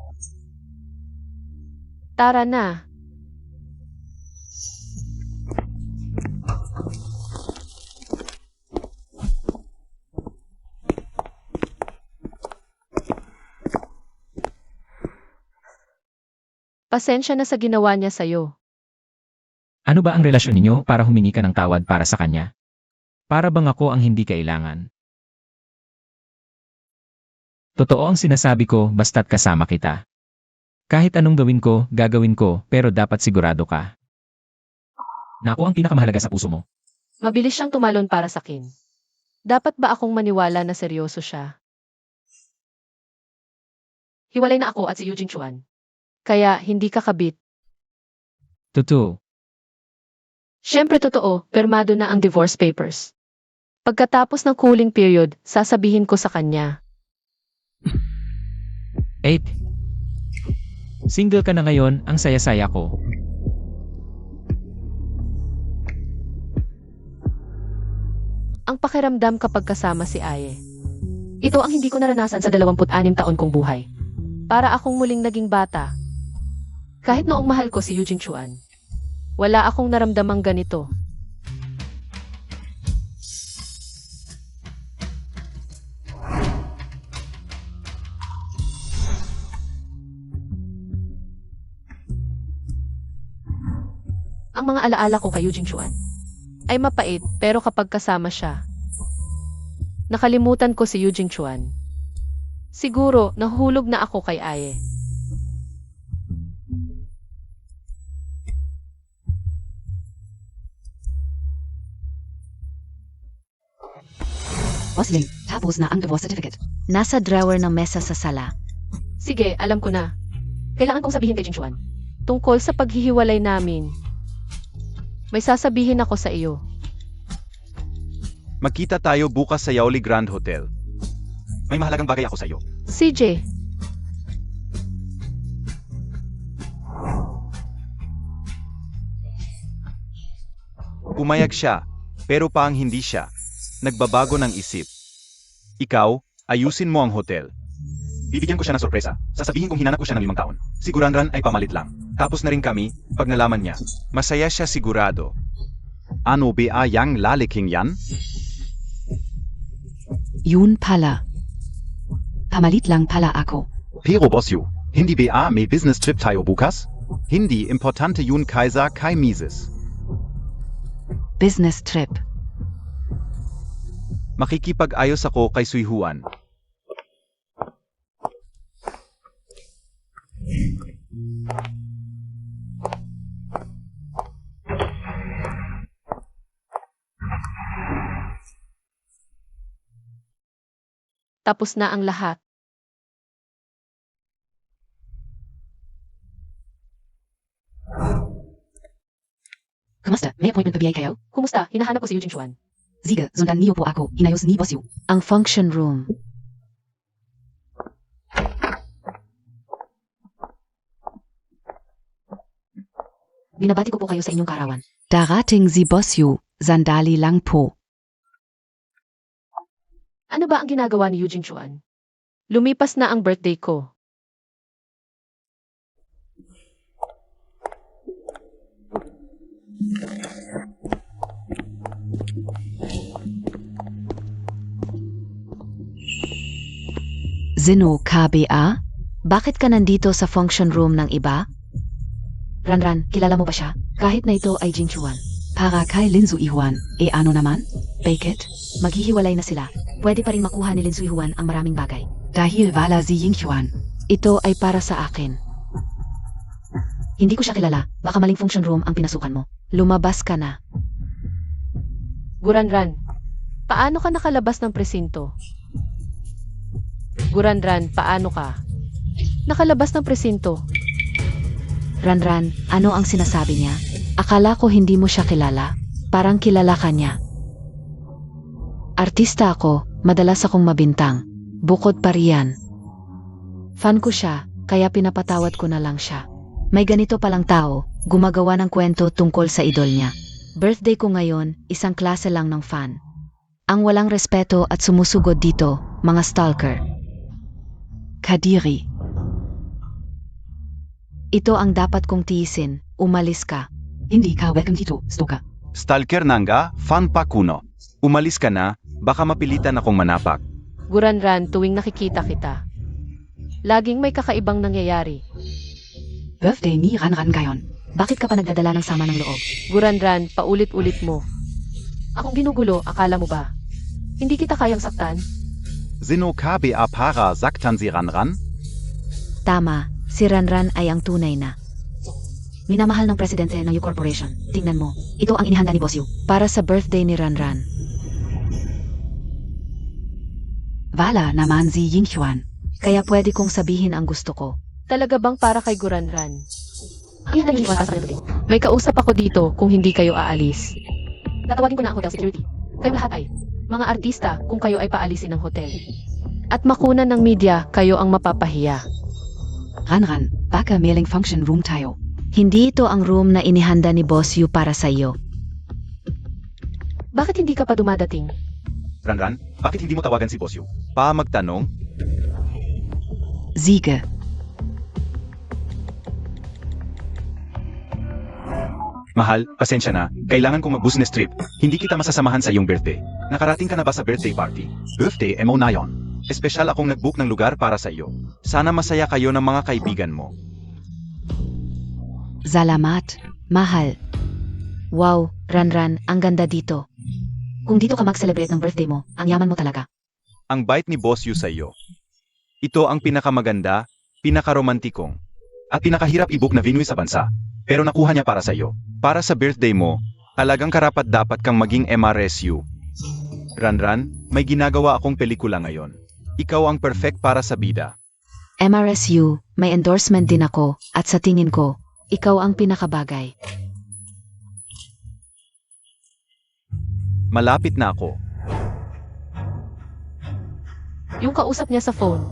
Tara na. Pasensya na sa ginawa niya sa'yo. Ano ba ang relasyon ninyo para humingi ka ng tawad para sa kanya? Para bang ako ang hindi kailangan? Totoo ang sinasabi ko basta't kasama kita. Kahit anong gagawin ko, pero dapat sigurado ka. Na ako ang pinakamahalaga sa puso mo. Mabilis siyang tumalon para sa akin. Dapat ba akong maniwala na seryoso siya? Hiwalay na ako at si Eugene Chuan. Kaya hindi ka kabit. Totoo. Siyempre totoo, permado na ang divorce papers. Pagkatapos ng cooling period, sasabihin ko sa kanya. 8. Single ka na ngayon, ang saya-saya ko. Ang pakiramdam kapag kasama si Aye. Ito ang hindi ko naranasan sa 26 taon kong buhay. Para akong muling naging bata. Kahit noong mahal ko si Eugene Chuan, wala akong naramdamang ganito. Ang mga alaala ko kay Eugene Chuan ay mapait, pero kapag kasama siya, nakalimutan ko si Eugene Chuan. Siguro, nahulog na ako kay Aye. Osling, tapos na ang divorce certificate. Nasa drawer ng mesa sa sala. Sige, alam ko na. Kailangan kong sabihin kay Eugene Chuan. Tungkol sa paghihiwalay namin. May sasabihin ako sa iyo. Magkita tayo bukas sa Yaoli Grand Hotel. May mahalagang bagay ako sa iyo. CJ, Pumayag siya, pero paang hindi siya. Nagbabago ng isip. Ikaw, ayusin mo ang hotel. Bibigyan ko siya ng sorpresa. Sasabihin kong hinanap ko siya ng 5 taon. Siguranran ay pamalit lang. Tapos na rin kami, pag nalaman niya. Masaya siya sigurado. Ano ba yang laliking yan? Yun pala. Pamalit lang pala ako. Pero Bosyo, hindi ba may business trip tayo bukas? Hindi importante yun kaysa kay Mises. Business trip. Makikipag-ayos ako kay Suihuan. tapos na ang lahat. Kamusta? May appointment pa biyay kayo? Kumusta? Hinahanap ko si Eugene Chuan. Sige, sundan niyo po ako. Inayos ni Boss Yu. Ang function room. Binabati ko po kayo sa inyong karawan. Darating si Boss Yu, sandali lang po. Ano ba ang ginagawa ni Eugene Chuan? Lumipas na ang birthday ko. Sino KBA? Bakit ka nandito sa function room ng iba? Ranran, kilala mo ba siya? Kahit na ito ay Jing Chuan. Para kay Lin Suihuan, ano naman? Bakit? Maghihiwalay na sila. Pwede pa rin makuha ni Lin Suihuan ang maraming bagay. Dahil wala si Yinghuan. Ito ay para sa akin. Hindi ko siya kilala. Baka maling function room ang pinasukan mo. Lumabas ka na. Guranran, paano ka nakalabas ng presinto? Guranran, paano ka? Nakalabas ng presinto. Ranran, ano ang sinasabi niya? Akala ko hindi mo siya kilala. Parang kilala ka niya. Artista ako, madalas akong mabintang. Bukod pa riyan. Fan ko siya, kaya pinapatawad ko na lang siya. May ganito palang tao, gumagawa ng kwento tungkol sa idol niya. Birthday ko ngayon, isang klase lang ng fan. Ang walang respeto at sumusugod dito, mga stalker. Kadiri. Ito ang dapat kong tiisin, umalis ka. Hindi ka welcome dito, stalker. Stalker nanga, fan pa kuno. Umalis ka na, baka mapilitan akong manapak. Guranran, tuwing nakikita kita. Laging may kakaibang nangyayari. Birthday ni Ranran ngayon. Bakit ka pa nagdadala ng sama ng loob? Guranran, paulit-ulit mo. Akong ginugulo, akala mo ba? Hindi kita kayang saktan? Sino KBA para saktan si Ranran? Tama, si Ranran ay ang tunay na. Minamahal ng presidente ng U Corporation. Tingnan mo, ito ang inihanda ni Boss Yu. Para sa birthday ni Ranran. Wala naman si Yinghuan. Kaya pwede kong sabihin ang gusto ko. Talaga bang para kay Guranran? May kausap ako dito kung hindi kayo aalis. Tatawagin ko na ang hotel security. Kayo lahat ay mga artista kung kayo ay paalisin ng hotel. At makunan ng media, kayo ang mapapahiya. Ranran, baka mailing function room tayo. Hindi ito ang room na inihanda ni Boss Yu para sa iyo. Bakit hindi ka pa dumadating? Ranran, bakit hindi mo tawagan si Boss Yu? Pa magtanong? Siege. Mahal, pasensya na. Kailangan kong mag-business trip. Hindi kita masasamahan sa iyong birthday. Nakarating ka na ba sa birthday party? Birthday mo na yon. Espesyal akong nag-book ng lugar para sa iyo. Sana masaya kayo ng mga kaibigan mo. Salamat, mahal. Wow, Ranran, ang ganda dito. Kung dito ka mag-celebrate ng birthday mo, ang yaman mo talaga. Ang bait ni Boss Yu sa iyo. Ito ang pinakamaganda, pinakaromantikong, at pinakahirap i-book na venue sa bansa. Pero nakuha niya para sa iyo. Para sa birthday mo, talagang karapat dapat kang maging MRSU. Ranran, may ginagawa akong pelikula ngayon. Ikaw ang perfect para sa bida. MRSU, may endorsement din ako, at sa tingin ko, ikaw ang pinakabagay. Malapit na ako. Yung kausap niya sa phone.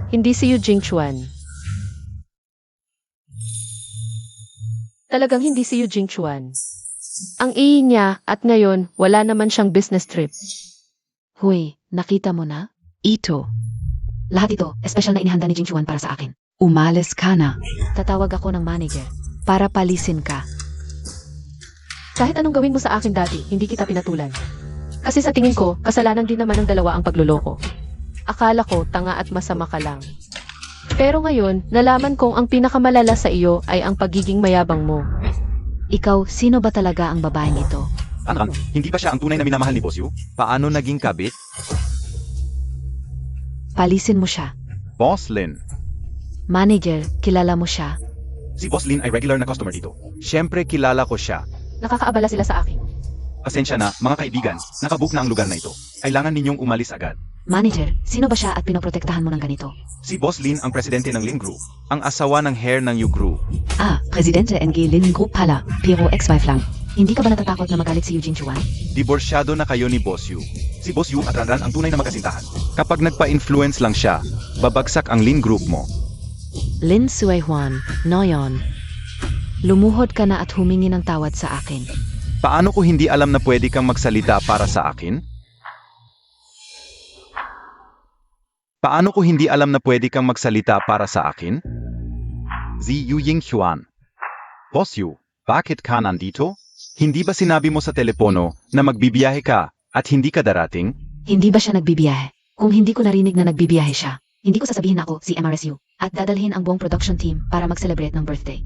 Hindi si Eugene Chuan. Talagang hindi si Eugene Chuan. Ang ihi niya at ngayon wala naman siyang business trip. Huy, nakita mo na? Ito. Lahat ito, espesyal na inihanda ni Jing Chuan para sa akin. Umalis ka na. Tatawag ako ng manager para palisin ka. Kahit anong gawin mo sa akin dati, hindi kita pinatulan. Kasi sa tingin ko, kasalanan din naman ng dalawa ang pagluloko. Akala ko, tanga at masama ka lang. Pero ngayon, nalaman kong ang pinakamalala sa iyo ay ang pagiging mayabang mo. Ikaw, sino ba talaga ang babaeng ito? Ranran, hindi ba siya ang tunay na minamahal ni Boss Yu? Paano naging kabit? Palisin mo siya. Boss Lin. Manager, kilala mo siya? Si Boss Lin ay regular na customer dito. Siyempre kilala ko siya. Nakakaabala sila sa akin. Pasensya na, mga kaibigan, nakabook na ang lugar na ito. Kailangan ninyong umalis agad. Manager, sino ba siya at pinoprotektahan mo ng ganito? Si Boss Lin ang presidente ng Lin Group, ang asawa ng hair ng Yu Group. Presidente NG Lin Group pala, pero ex-wife lang. Hindi ka ba natatakot na magalit si Eugene Chuan? Diborsyado na kayo ni Boss Yu. Si Boss Yu at Ranran ang tunay na magkasintahan. Kapag nagpa-influence lang siya, babagsak ang Lin Group mo. Lin Suihuan, Noyon. Lumuhod ka na at humingi ng tawad sa akin. Paano ko hindi alam na pwede kang magsalita para sa akin? Paano ko hindi alam na pwede kang magsalita para sa akin? Zi Yuying Xuan. Boss Yu, bakit ka nandito? Hindi ba sinabi mo sa telepono na magbibiyahe ka at hindi ka darating? Hindi ba siya nagbibiyahe? Kung hindi ko narinig na nagbibiyahe siya, hindi ko sasabihin na ako si MRSU at dadalhin ang buong production team para mag-celebrate ng birthday.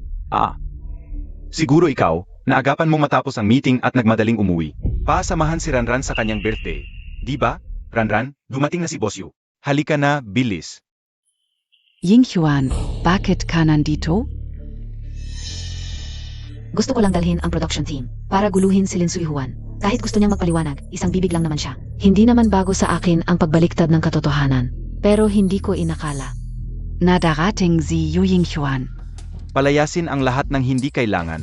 Siguro ikaw, naagapan mong matapos ang meeting at nagmadaling umuwi. Pasamahan si Ranran sa kanyang birthday. Di ba? Ranran, dumating na si Boss Yu. Halika na, bilis. Yingxuan, bakit ka nandito? Gusto ko lang dalhin ang production team para guluhin si Lin Suihuan. Kahit gusto niyang magpaliwanag, isang bibig lang naman siya. Hindi naman bago sa akin ang pagbaliktad ng katotohanan. Pero hindi ko inakala. Nadarating si Yu Yingxuan. Palayasin ang lahat ng hindi kailangan.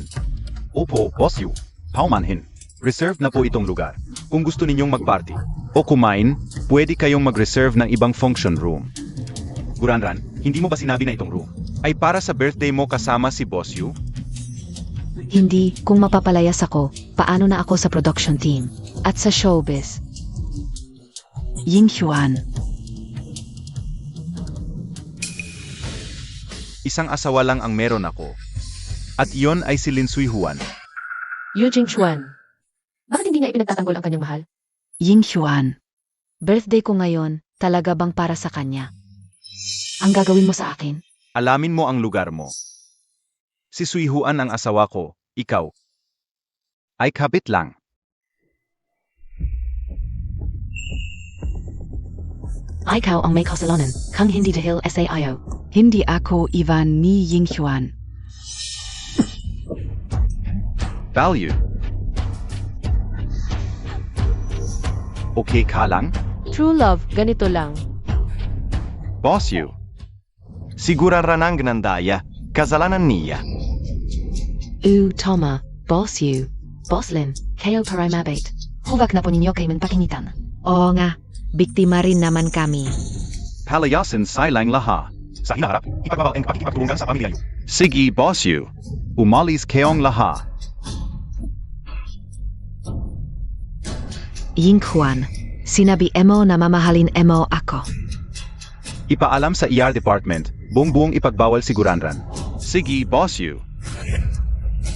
Opo, Boss Yu. Paumanhin. Reserved na po itong lugar. Kung gusto ninyong magparty o kumain, pwede kayong mag-reserve ng ibang function room. Guranran, hindi mo ba sinabi na itong room ay para sa birthday mo kasama si Boss Yu? Hindi, kung mapapalayas ako, paano na ako sa production team? At sa showbiz? Yingxuan. Isang asawa lang ang meron ako. At iyon ay si Lin Suihuan. Yu Jingchuan. Bakit hindi nga ipinagtatanggol ang kanyang mahal? Yingxuan. Birthday ko ngayon, talaga bang para sa kanya? Ang gagawin mo sa akin? Alamin mo ang lugar mo. Si Suihuan ang asawa ko, ikaw. Ay kabit lang. Ikaw ang may kasalanan, kang hindi dahil SAIO. Hindi ako Ivan ni Yingxuan. Value. Okay ka lang? True love, ganito lang. Boss Yu. Siguraran ang gnandaya, kasalanan niya. Tama, Boss Yu, Boss Lin, kayo paray mabait. Huwag na po ninyo kayo pakingitan. Oo nga, biktima rin naman kami. Palayasin silang laha. Sa hinaharap, ipagbabaw ang pakikipagtulungan sa pamilya niyo. Sige, Boss Yu. Umalis kayong laha. Yinghuan, sinabi mo na mamahalin mo ako. Ipaalam sa ER department, buong ipagbawal si Guranran. Sige, Boss Yu.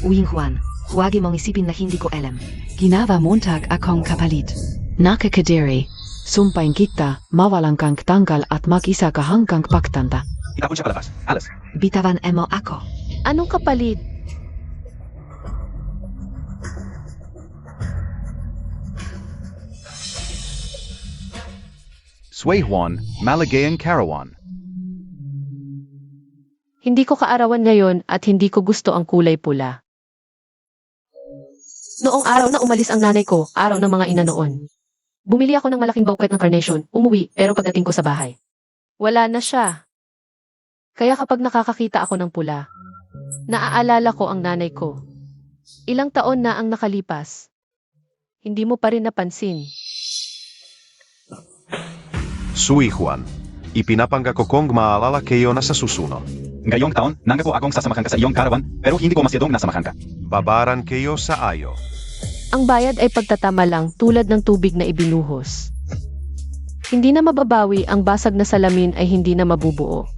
Yinghuan, huwag mong isipin na hindi ko alam. Ginawa montag akong kapalit. Nakakadiri, sumpain kita, mawalang kang tanggal at mag-isa ka hanggang pagtanda. Itapon siya palabas. Alas. Bitawan mo ako. Anong kapalit? Suihuan, Malagayang Karawan. Hindi ko kaarawan ngayon at hindi ko gusto ang kulay pula. Noong araw na umalis ang nanay ko, araw ng mga ina noon. Bumili ako ng malaking bouquet ng carnation, umuwi, pero pagdating ko sa bahay, wala na siya. Kaya kapag nakakakita ako ng pula, naaalala ko ang nanay ko. Ilang taon na ang nakalipas. Hindi mo pa rin napansin. Suihuan. Ipinapangga ko kong maalala kayo na sa susunod. Ngayong taon, nangako akong sasamahan ka sa iyong karawan, pero hindi ko masyadong nasamahan ka. Babaran kayo sa ayo. Ang bayad ay pagtatama lang tulad ng tubig na ibinuhos. Hindi na mababawi, ang basag na salamin ay hindi na mabubuo.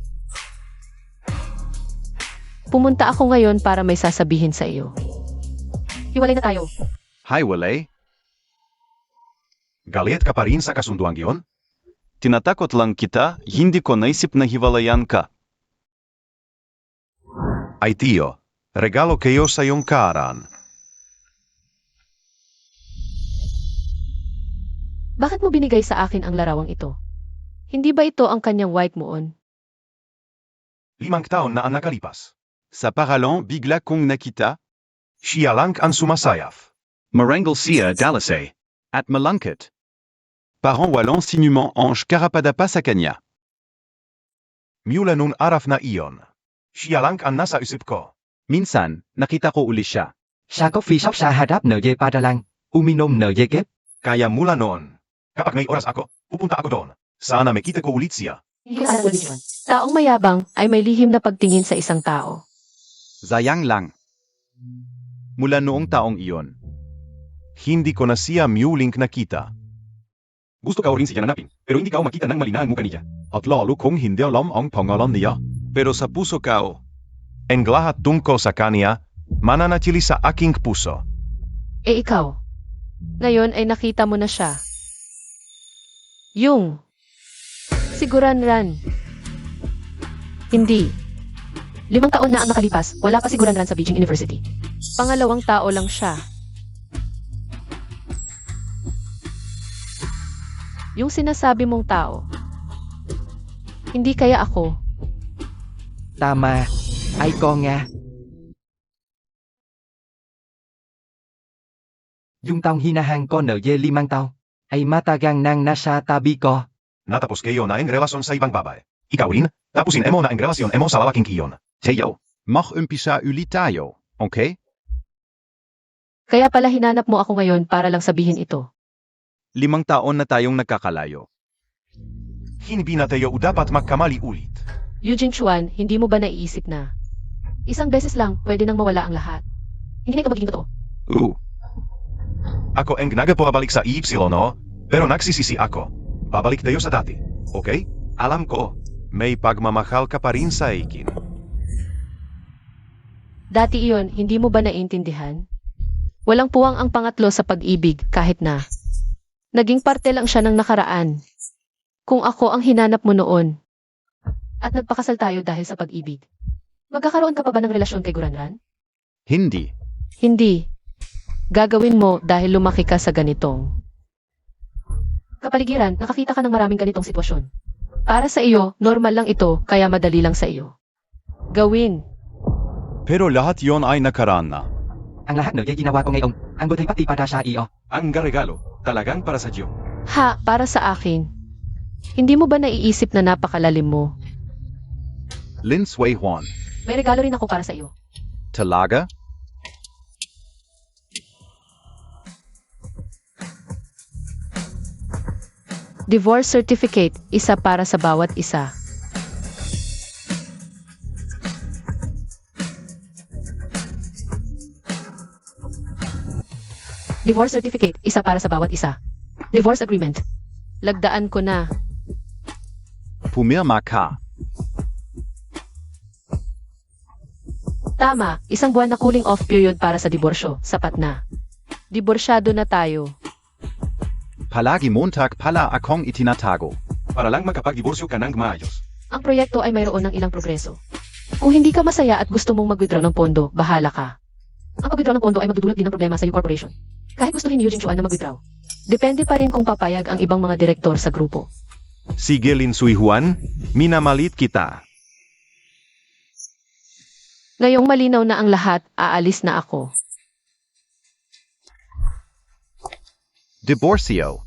Pumunta ako ngayon para may sasabihin sa iyo. Hiwalay na tayo. Hi, Walay. Galit ka pa rin sa kasunduang iyon? Tinatakot lang kita, hindi ko naisip na hiwalayan ka. Ay tiyo, regalo kayo sa iyong karan. Bakit mo binigay sa akin ang larawang ito? Hindi ba ito ang kanyang wife moon? 5 taon na ang nakalipas. Sa paralan, bigla kong nakita, Siya lang ang sumasayaf. Marangal siya dalasay, at malangkit. Parang walang sinumang ange karapada pa sa kanya. Mula nun araf na iyon. Siya lang ang nasa isip ko. Minsan, nakita ko uli siya. Sa coffee shop sa harap ng padalang, uminom ng kip. Kaya mula noon, kapag may oras ako, pupunta ako doon. Sana makita ko ulit siya. Taong mayabang ay may lihim na pagtingin sa isang tao. Sayang lang. Mula noong taong iyon. Hindi ko na siya muling nakita. Gusto ka rin siya nanapin, pero hindi ka makita ng malinaang mukha niya. At lalo kong hindi alam ang pangalan niya. Pero sa puso kao. Ang lahat tungkol sa kanya, mananatili sa aking puso. Eh ikaw, ngayon ay nakita mo na siya. Yung siguranran. Hindi. 5 taon na ang nakalipas, wala pa siguranran sa Beijing University. Pangalawang tao lang siya. Yung sinasabi mong tao. Hindi kaya ako. Tama. Ay ko nga. Yung taong hinahang ko na 5 tao, ay matagang nang nasa tabi ko. Natapos kayo na ang relasyon sa ibang babae. Ikaw rin, tapusin mo na ang relasyon mo sa lalaking iyon. Seyo. Mag-umpisa ulit tayo, okay? Kaya pala hinanap mo ako ngayon para lang sabihin ito. 5 taon na tayong nagkakalayo. Hindi na tayo dapat magkamali ulit. Eugene Chuan, hindi mo ba naiisip na isang beses lang pwede nang mawala ang lahat? Hindi na ito magiging totoo. Ako ang nagpabalik sa Y, no? Pero nagsisisi ako. Babalik tayo sa dati. Okay? Alam ko. May pagmamahal ka pa rin sa akin. Dati iyon, hindi mo ba naiintindihan? Walang puwang ang pangatlo sa pag-ibig kahit na naging parte lang siya ng nakaraan. Kung ako ang hinanap mo noon at nagpakasal tayo dahil sa pag-ibig, magkakaroon ka pa ba ng relasyon kay Guranran? Hindi. Hindi. Gagawin mo dahil lumaki ka sa ganitong kapaligiran, nakakita ka ng maraming ganitong sitwasyon. Para sa iyo, normal lang ito, kaya madali lang sa iyo. Gawin. Pero lahat yon ay nakaraan na. Ang lahat na ginawa ko ngayon, ang buti pati para sa iyo. Ang regalo, talagang para sa Diyo. Ha, para sa akin. Hindi mo ba naiisip na napakalalim mo? Lin Sway Juan. May regalo rin ako para sa iyo. Talaga? Divorce certificate, isa para sa bawat isa. Divorce certificate, isa para sa bawat isa. Divorce agreement. Lagdaan ko na. Pumirma ka. Tama, 1 buwan na cooling off period para sa diborsyo. Sapat na. Diborsyado na tayo. Palagi Montag pala akong itinatago. Para lang makapag-diborsyo ka ng maayos. Ang proyekto ay mayroon ng ilang progreso. Kung hindi ka masaya at gusto mong mag-withdraw ng pondo, bahala ka. Ang pag-withdraw ng pondo ay magdudulot din ng problema sa corporation. Kahit gustuhin ni Eugene Chuan na mag-withdraw. Depende pa rin kung papayag ang ibang mga direktor sa grupo. Sige Lin Sui Juan, minamalit kita. Ngayong malinaw na ang lahat, aalis na ako. Divorcio.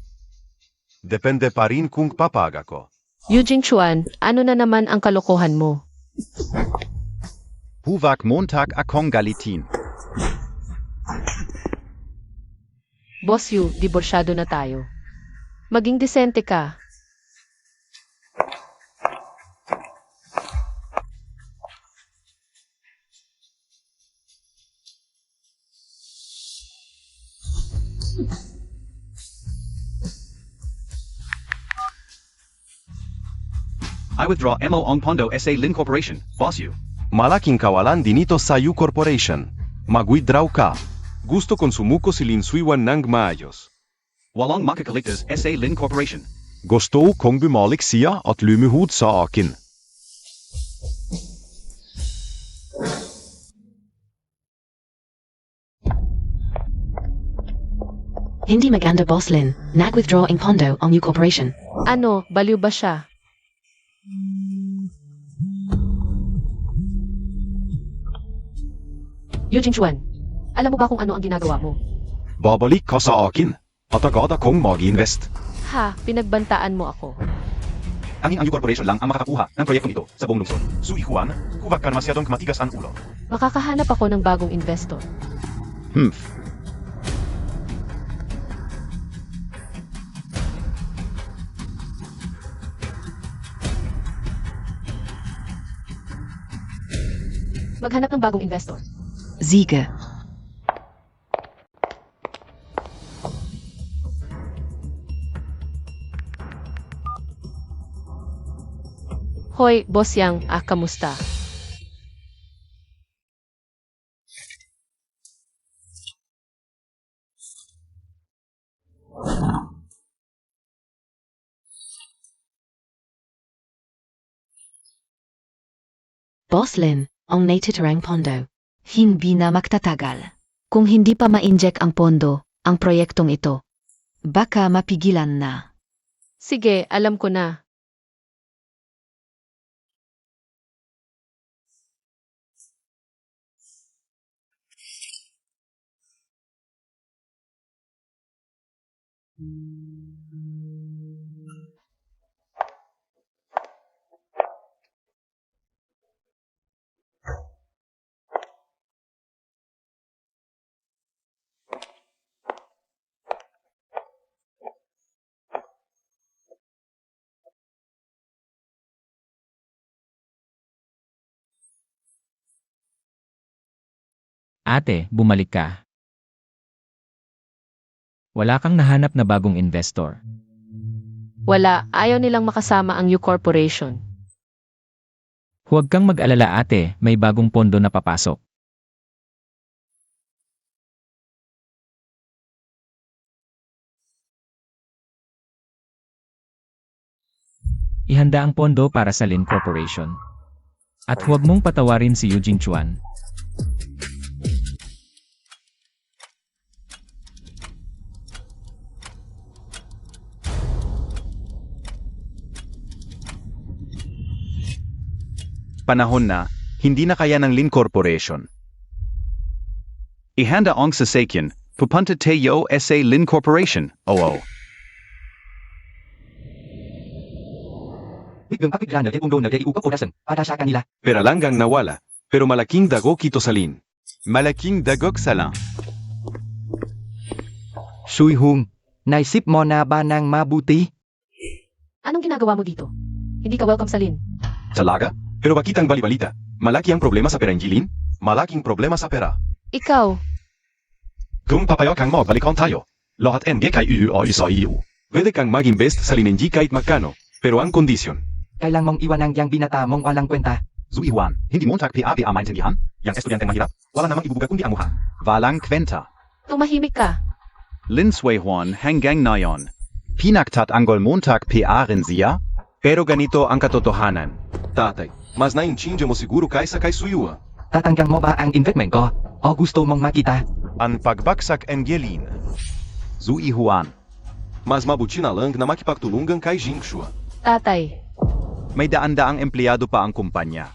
Depende pa rin kung papag ako. Eugene Chuan, ano na naman ang kalokohan mo? Huwag Montag akong galitin. Boss Yu, diborsyado na tayo. Maging disente ka. I withdraw MO Ong Pondo SA Lin Corporation, Boss you. Malaking kawalan dinito sa U Corporation. Mag-withdraw ka. Gusto kong sumuko si Lin Sui Juan ng maayos. Walang makakaligtas SA Lin Corporation. Gusto kong bumalik siya at lumuhod sa akin. Hindi maganda Boss Lin, nag-withdraw ang pondo ang U Corporation. Ano, baliw ba siya? Eugene Chuan, alam mo ba kung ano ang ginagawa mo? Babalik ka sa akin. At agad akong mag-invest. Ha, pinagbantaan mo ako. Ang U Corporation lang ang makakakuha ng proyektong ito sa buong lungsod. Sui Juan, huwag ka masyadong matigas ang ulo. Makakahanap ako ng bagong investor. Maghanap ng bagong investor. Siege. Hoy, Boss Yang, kamusta? Boslin, ang natitirang pondo. Hindi na magtatagal. Kung hindi pa ma-inject ang pondo, ang proyektong ito, baka mapigilan na. Sige, alam ko na. Ate, bumalik ka. Wala kang nahanap na bagong investor. Wala, ayaw nilang makasama ang U Corporation. Huwag kang mag-alala ate, may bagong pondo na papasok. Ihanda ang pondo para sa Lin Corporation. At huwag mong patawarin si Eugene Chuan. Panahon na, hindi na kaya ng Lin Corporation. Ihanda ang sasakyan, pupunta tayo sa Lin Corporation, oo. Biglang kapigla na undo na iupap orasan para sa kanila. Pero langgang nawala. Pero malaking dagok ito sa Lin. Malaking dagok sa lang. Sui Hung, naisip mo na ba ng mabuti? Anong ginagawa mo dito? Hindi ka welcome sa Lin. Talaga? Pero bakit ang balibalita? Malaki ang problema sa pera, Angeline? Malaking problema sa pera. Ikaw, Kung papayag kang magbalikan tayo, lahat NG kay UU sa iyo. Pwede kang mag-invest sa Lin NG kahit magkano, pero ang kondisyon. Kailang mong iwan ang yang binata mong walang kwenta. Zui Juan, Hindi mo PA maintindihan? Yang estudyanteng mahirap, wala namang ibubuga kundi ang mukha. walang kwenta. tumahimik ka. Lin Sui Juan hanggang ngayon. Pinaktat anggol Montag PA rin siya? Pero ganito ang katotohanan. Tatay, mas naintindihan mo siguro kaysa kay Suyua. Tatanggang mo ba ang investment ko? O gusto mong makita? Ang pagbaksak Angeline. Zui Juan, Mas mabuti na lang na makipagtulungan kay Jingshua. Tatay, may daan-daang empleyado pa ang kumpanya.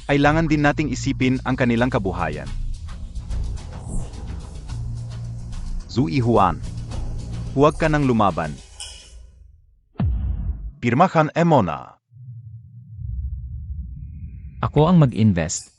Kailangan din nating isipin ang kanilang kabuhayan. Zui Juan, huwag ka nang lumaban. Pirmahan Emona. Ako ang mag-invest.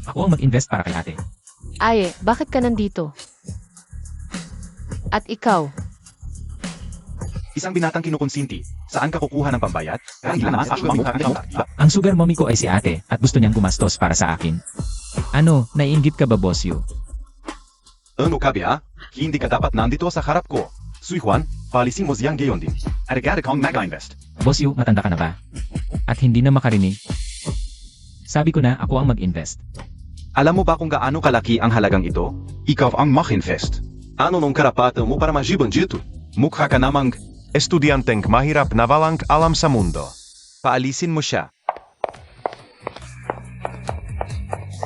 Ako ang mag-invest para kay ate. Aye, bakit ka nandito? At ikaw, Isang binatang kinukonsinti. Saan ka kukuha ng pambayad? Ilan naman sa aswang mo ang diba? Ang sugar mommy ko ay si ate at gusto niyang gumastos para sa akin. Ano, naiinggit ka ba boss you? Ano ka ba? Hindi ka dapat nandito sa harap ko. Sui Juan, palisin mo siyang gayon din. Aragada kong mag-invest. Boss you, matanda ka na ba? At hindi na makarinig? Sabi ko na ako ang mag-invest. Alam mo ba kung gaano kalaki ang halagang ito? Ikaw ang mag-invest. Ano nung karapatan mo para majiban dito? Mukha ka namang Estudyanteng mahirap na walang alam sa mundo. paalisin mo siya.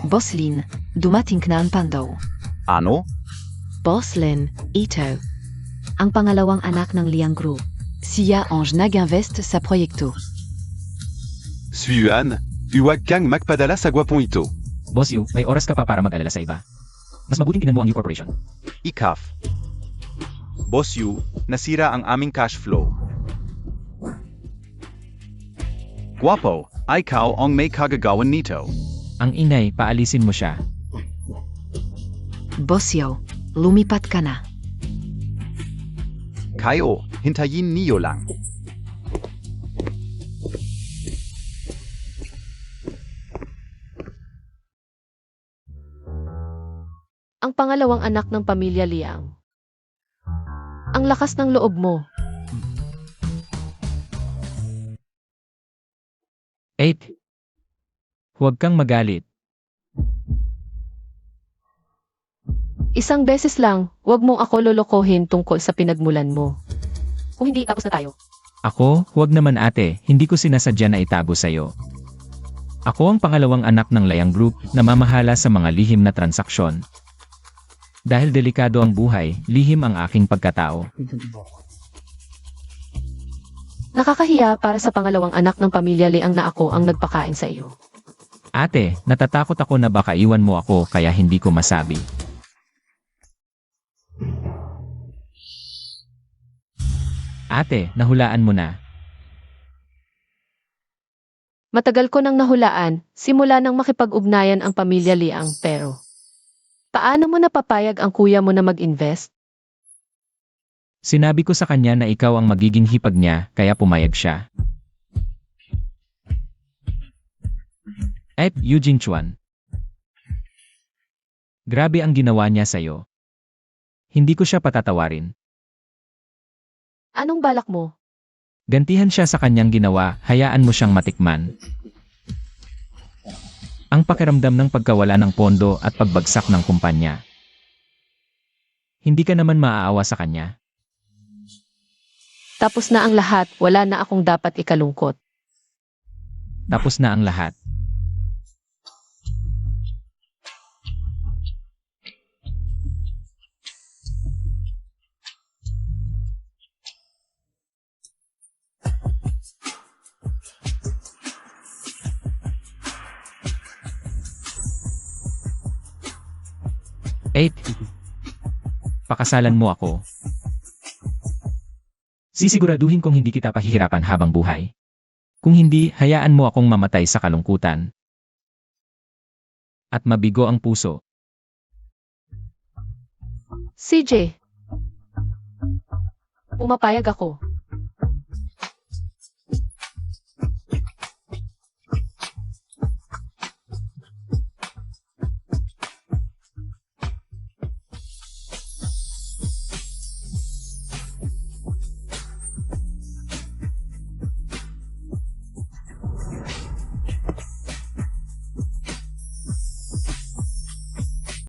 Boslin, dumating na ang pando. Ano? Boslin, ito. Ang pangalawang anak ng Liang Group. Siya ang nag-invest sa proyekto. Suyuan, huwag kang magpadala sa gwapong ito. Boss you, may oras ka pa para mag-alala sa iba. Mas mabuting tingnan mo ang new corporation. Ikaf. Boss Yu, nasira ang aming cash flow. Guwapo, ikaw ang may kagagawan nito. Ang inay, paalisin mo siya. Bosyo, lumipat ka na. Kayo, hintayin niyo lang. ang pangalawang anak ng pamilya Liang. Ang lakas ng loob mo. 8. Huwag kang magalit. Isang beses lang, huwag mong ako lolokohin tungkol sa pinagmulan mo. Kung hindi, tapos na tayo. Ako, huwag naman ate, hindi ko sinasadya na itago sa'yo. Ako ang pangalawang anak ng Layang Group na mamahala sa mga lihim na transaksyon. Dahil delikado ang buhay, lihim ang aking pagkatao. Nakakahiya para sa pangalawang anak ng pamilya Liang na ako ang nagpakain sa iyo. Ate, natatakot ako na baka iwan mo ako kaya hindi ko masabi. Ate, nahulaan mo na. Matagal ko nang nahulaan, simula nang makipag-ugnayan ang pamilya Liang, pero paano mo napapayag ang kuya mo na mag-invest? Sinabi ko sa kanya na ikaw ang magiging hipag niya, kaya pumayag siya. At Eugene Chuan. Grabe ang ginawa niya sa'yo. Hindi ko siya patatawarin. Anong balak mo? Gantihan siya sa kanyang ginawa, hayaan mo siyang matikman. Ang pakiramdam ng pagkawala ng pondo at pagbagsak ng kumpanya. Hindi ka naman maaawa sa kanya. Tapos na ang lahat, wala na akong dapat ikalungkot. Tapos na ang lahat. Eight. Pakasalan mo ako. Sisiguraduhin kong hindi kita pahihirapan habang buhay. Kung hindi, hayaan mo akong mamatay sa kalungkutan. At mabigo ang puso. CJ. Pumapayag ako.